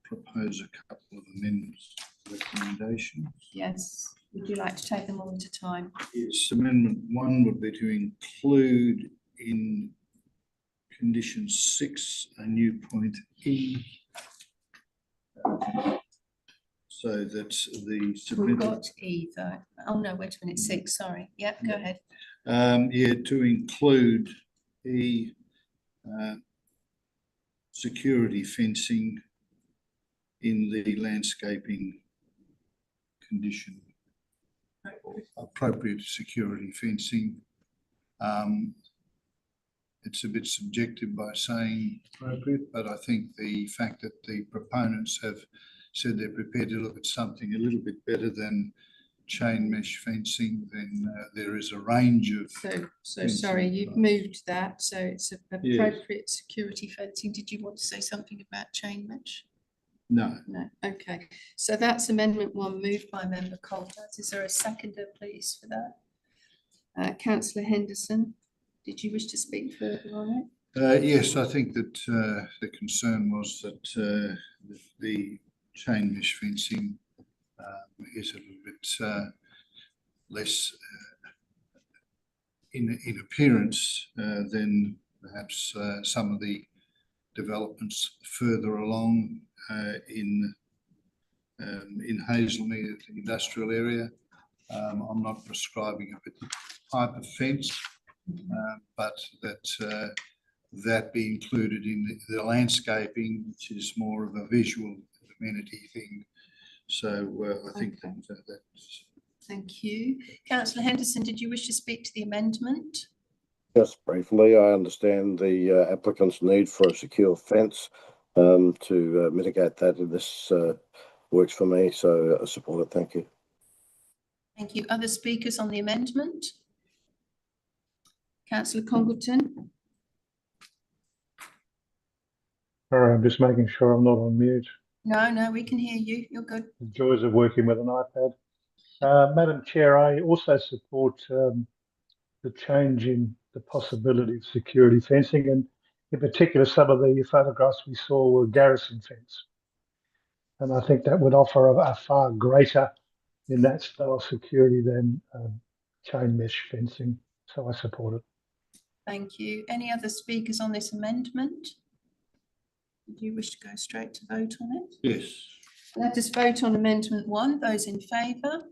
Speaker 13: propose a couple of amendments, recommendations.
Speaker 1: Yes. Would you like to take them one at a time?
Speaker 13: Yes, Amendment 1 would be to include in condition 6 a new point E, so that the
Speaker 1: We've got E though. Oh no, wait a minute, 6, sorry. Yeah, go ahead.
Speaker 13: Yeah, to include E, security fencing in the landscaping condition. Appropriate security fencing. It's a bit subjective by saying appropriate, but I think the fact that the proponents have said they're prepared to look at something a little bit better than chain mesh fencing, then there is a range of.
Speaker 1: So sorry, you've moved that. So it's appropriate security fencing. Did you want to say something about chain mesh?
Speaker 13: No.
Speaker 1: No. Okay. So that's Amendment 1 moved by Member Coltas. Is there a seconder, please, for that? Councillor Henderson, did you wish to speak further on it?
Speaker 13: Yes, I think that the concern was that the chain mesh fencing is a little bit less in appearance than perhaps some of the developments further along in Hazelmere, the industrial area. I'm not prescribing a particular type of fence, but that be included in the landscaping, which is more of a visual amenity thing. So I think that's.
Speaker 1: Thank you. Councillor Henderson, did you wish to speak to the amendment?
Speaker 18: Just briefly, I understand the applicant's need for a secure fence to mitigate that, and this works for me, so I support it. Thank you.
Speaker 1: Thank you. Other speakers on the amendment? Councillor Congleton.
Speaker 2: Sorry, I'm just making sure I'm not on mute.
Speaker 1: No, we can hear you. You're good.
Speaker 2: The joys of working with an iPad. Madam Chair, I also support the change in the possibility of security fencing, and in particular, some of the photographs we saw were garrison fence. And I think that would offer a far greater in that style security than chain mesh fencing. So I support it.
Speaker 1: Thank you. Any other speakers on this amendment? Do you wish to go straight to vote on it?
Speaker 13: Yes.
Speaker 1: Let us vote on amendment 1. Those in favour?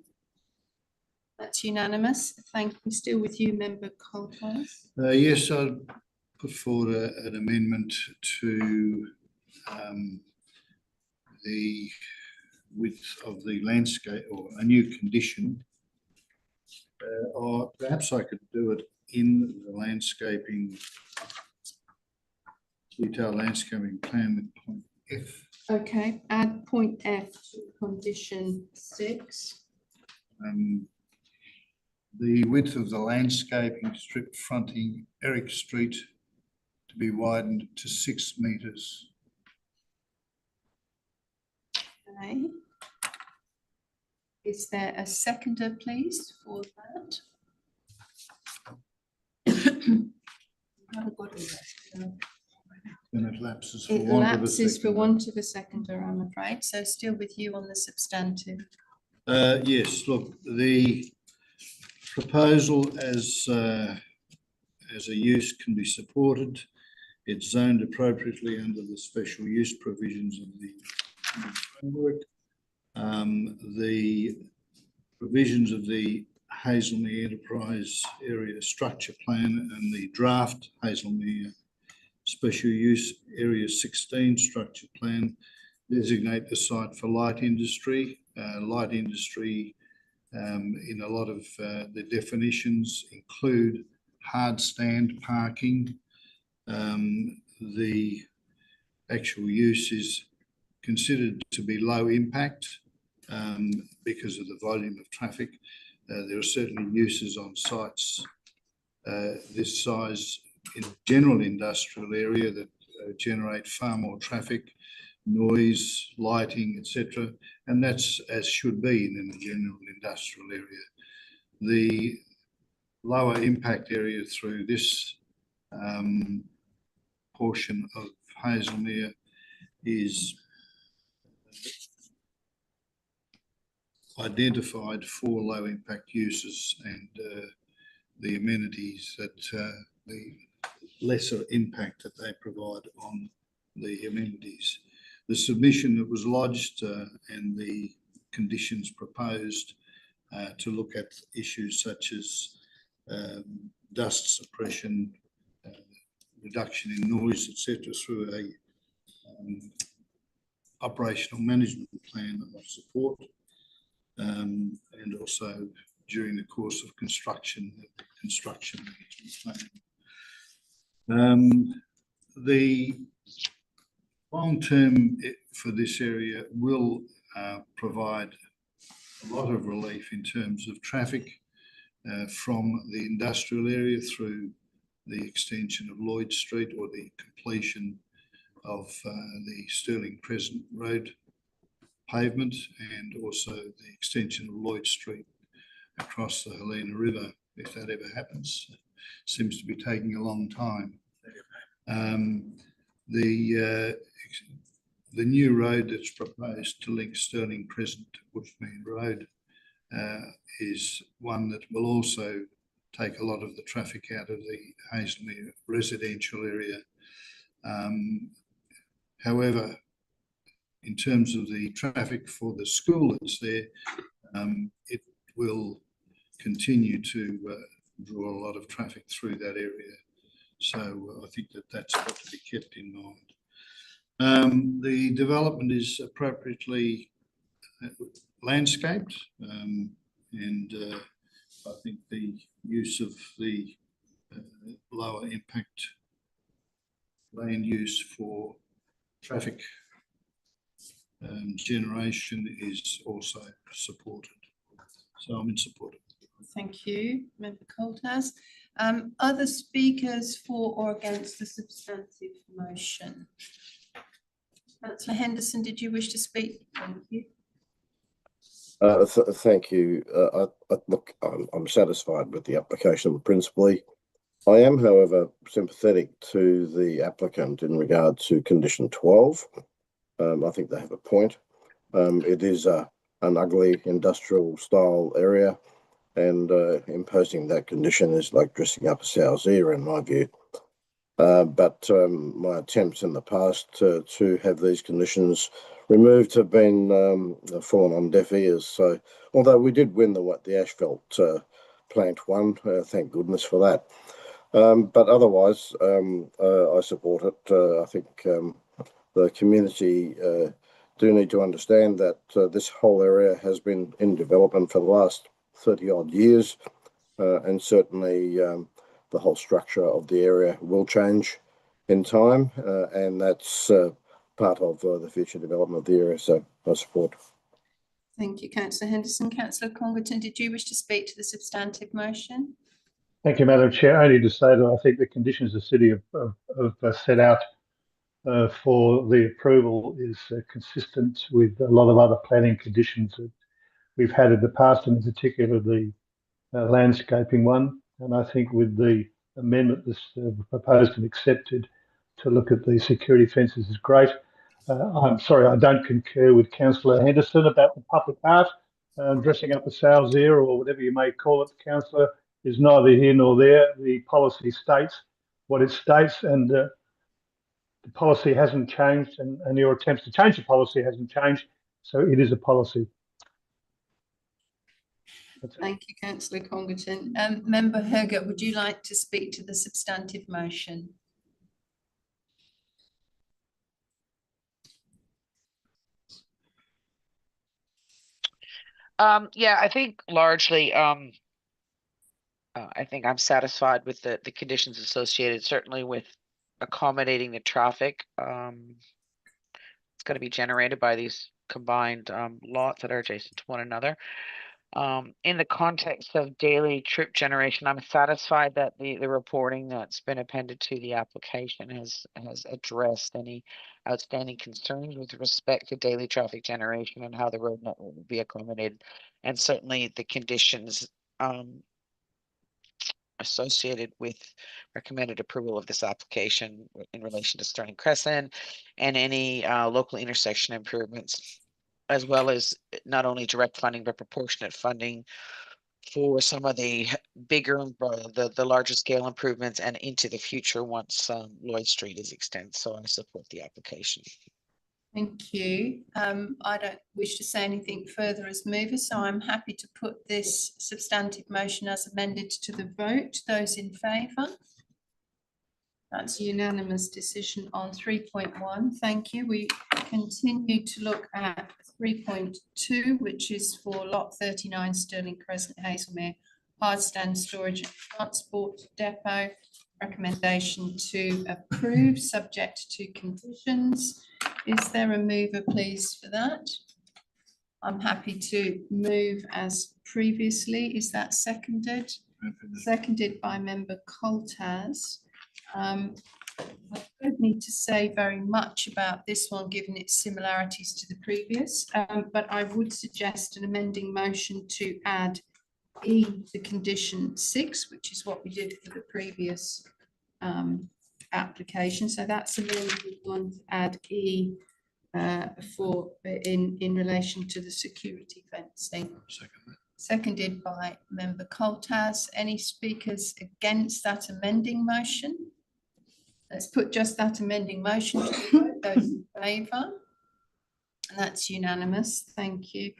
Speaker 1: That's unanimous. Thank you. Still with you, Member Colclas.
Speaker 13: Yes, I'd put forward an amendment to the width of the landscape, or a new condition, or perhaps I could do it in the landscaping, detailed landscaping plan with point F.
Speaker 1: Okay, add point F to condition 6.
Speaker 13: The width of the landscaping strip fronting Eric Street to be widened to 6 metres.
Speaker 1: Okay. Is there a seconder, please, for that? Haven't got it yet.
Speaker 13: Then it lapses for
Speaker 1: It
Speaker 13: want of a
Speaker 1: lapses for
Speaker 13: seconder.
Speaker 1: want of a seconder, I'm afraid. So still with you on the substantive.
Speaker 13: Yes, look, the proposal as a use can be supported. It's zoned appropriately under the special use provisions of the framework. The provisions of the Hazelmere Enterprise Area Structure Plan and the draft Hazelmere Special Use Area 16 Structure Plan designate the site for light industry. Light industry in a lot of the definitions include hard stand parking. The actual use is considered to be low impact because of the volume of traffic. There are certainly uses on sites this size in general industrial area that generate far more traffic, noise, lighting, etc. And that's as should be in a general industrial area. The lower impact area through this portion of Hazelmere is identified for low impact uses and the amenities that the lesser impact that they provide on the amenities. The submission that was lodged and the conditions proposed to look at issues such as dust suppression, reduction in noise, etc., through a operational management plan of support, and also during the course of construction management plan. The long term for this area will provide a lot of relief in terms of traffic from the industrial area through the extension of Lloyd Street or the completion of the Stirling Crescent Road pavement, and also the extension of Lloyd Street across the Helena River, if that ever happens. Seems to be taking a long time. The new road that's proposed to link Stirling Crescent to Bushmead Road is one that will also take a lot of the traffic out of the Hazelmere residential area. However, in terms of the traffic for the school that's there, it will continue to draw a lot of traffic through that area. So I think that that's got to be kept in mind. The development is appropriately landscaped, and I think the use of the lower impact land use for traffic generation is also supported. So I'm in support of it.
Speaker 1: Thank you, Member Coltas. Other speakers for or against the substantive motion? Councillor Henderson, did you wish to speak? Thank you.
Speaker 18: Thank you. Look, I'm satisfied with the application principally. I am, however, sympathetic to the applicant in regard to condition 12. I think they have a point. It is an ugly industrial style area, and imposing that condition is like dressing up a sow's ear in my view. But my attempts in the past to have these conditions removed have been fallen on deaf ears. So although we did win the asphalt plant one, thank goodness for that. But otherwise, I support it. I think the community do need to understand that this whole area has been in development for the last 30 odd years, and certainly the whole structure of the area will change in time, and that's part of the future development of the area, so I support.
Speaker 1: Thank you, Councillor Henderson. Councillor Congleton, did you wish to speak to the substantive motion?
Speaker 2: Thank you, Madam Chair. Only to say that I think the conditions the city have set out for the approval is consistent with a lot of other planning conditions that we've had in the past, and in particular the landscaping one. And I think with the amendment that's proposed and accepted to look at the security fences is great. I'm sorry, I don't concur with Councillor Henderson about the public art. Dressing up a sow's ear or whatever you may call it, Councillor, is neither here nor there. The policy states what it states, and the policy hasn't changed, and your attempts to change the policy hasn't changed. So it is a policy.
Speaker 1: Thank you, Councillor Congleton. Member Hergot, would you like to speak to the substantive motion?
Speaker 3: Yeah, I think largely, I think I'm satisfied with the conditions associated, certainly with accommodating the traffic. It's going to be generated by these combined lots that are adjacent to one another. In the context of daily trip generation, I'm satisfied that the reporting that's been appended to the application has addressed any outstanding concerns with respect to daily traffic generation and how the road network will be accommodated, and certainly the conditions associated with recommended approval of this application in relation to Sterling Crescent and any local intersection improvements, as well as not only direct funding, but proportionate funding for some of the bigger, the larger scale improvements and into the future once Lloyd Street is extended. So I support the application.
Speaker 1: Thank you. I don't wish to say anything further as mover, so I'm happy to put this substantive motion as amended to the vote. Those in favour? That's a unanimous decision on 3.1. Thank you. We continue to look at 3.2, which is for lot 39 Sterling Crescent, Hazelmere, hardstand storage and transport depot. Recommendation to approve subject to conditions. Is there a mover, please, for that? I'm happy to move as previously. Is that seconded? Seconded by Member Coltaz. I don't need to say very much about this one given its similarities to the previous, but I would suggest an amending motion to add E to condition 6, which is what we did for the previous application. So that's amended one to add E in relation to the security fencing. Seconded by Member Coltaz. Any speakers against that amending motion? Let's put just that amending motion to the vote. Those in favour? And that's unanimous. Thank you.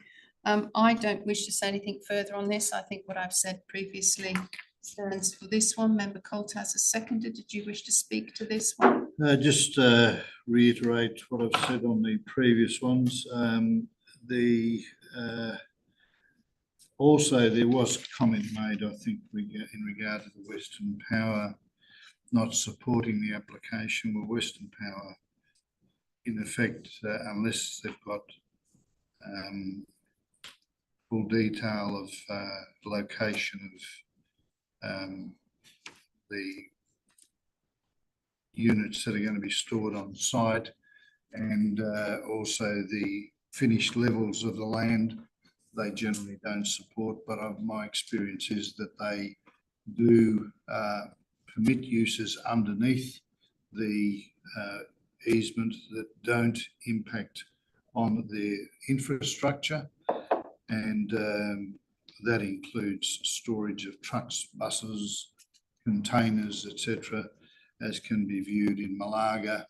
Speaker 1: I don't wish to say anything further on this. I think what I've said previously stands for this one. Member Coltaz has seconded. Did you wish to speak to this one?
Speaker 13: Just reiterate what I've said on the previous ones. Also, there was comment made, I think, in regard to the Western Power not supporting the application. Well, Western Power, in effect, unless they've got full detail of location of the units that are going to be stored on site, and also the finished levels of the land, they generally don't support. But my experience is that they do permit uses underneath the easement that don't impact on the infrastructure, and that includes storage of trucks, buses, containers, etc., as can be viewed in Malaga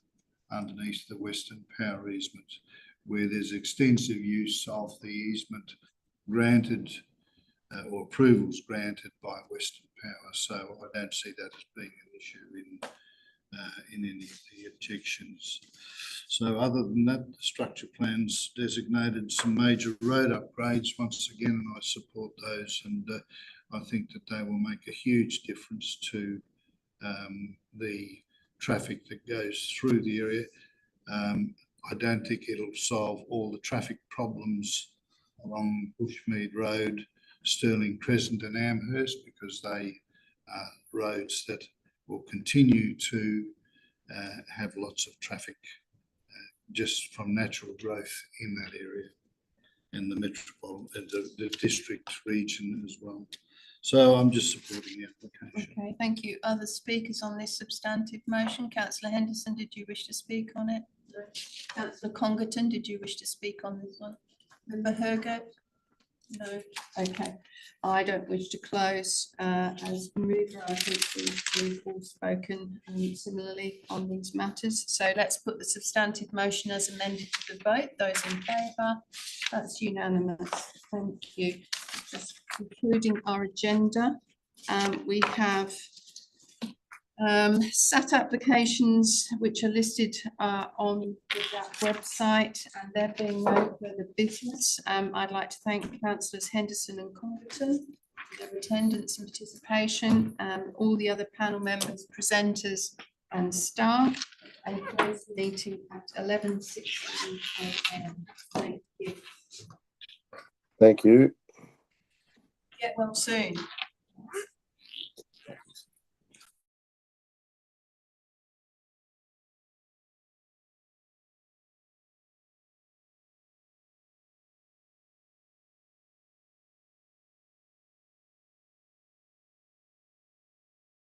Speaker 13: underneath the Western Power easement, where there's extensive use of the easement granted or approvals granted by Western Power. So I don't see that as being an issue in any of the objections. So other than that, the structure plans designated some major road upgrades once again, and I support those, and I think that they will make a huge difference to the traffic that goes through the area. I don't think it'll solve all the traffic problems along Bushmead Road, Stirling Crescent and Amherst, because they are roads that will continue to have lots of traffic just from natural growth in that area, and the metropolitan, the district region as well. So I'm just supporting the application.
Speaker 1: Okay, thank you. Other speakers on this substantive motion? Councillor Henderson, did you wish to speak on it? No. Councillor Congerton, did you wish to speak on this one? Member Hergo? No. Okay. I don't wish to close. As mover, I think we've all spoken similarly on these matters. So let's put the substantive motion as amended to the vote. Those in favour? That's unanimous. Thank you. Just concluding our agenda, we have SAT applications which are listed on that website, and there being no further business. I'd like to thank Councillors Henderson and Congerton for their attendance and participation, all the other panel members, presenters and staff, and close the meeting at 11:16 AM. Thank you.
Speaker 18: Thank you.
Speaker 1: Get well soon.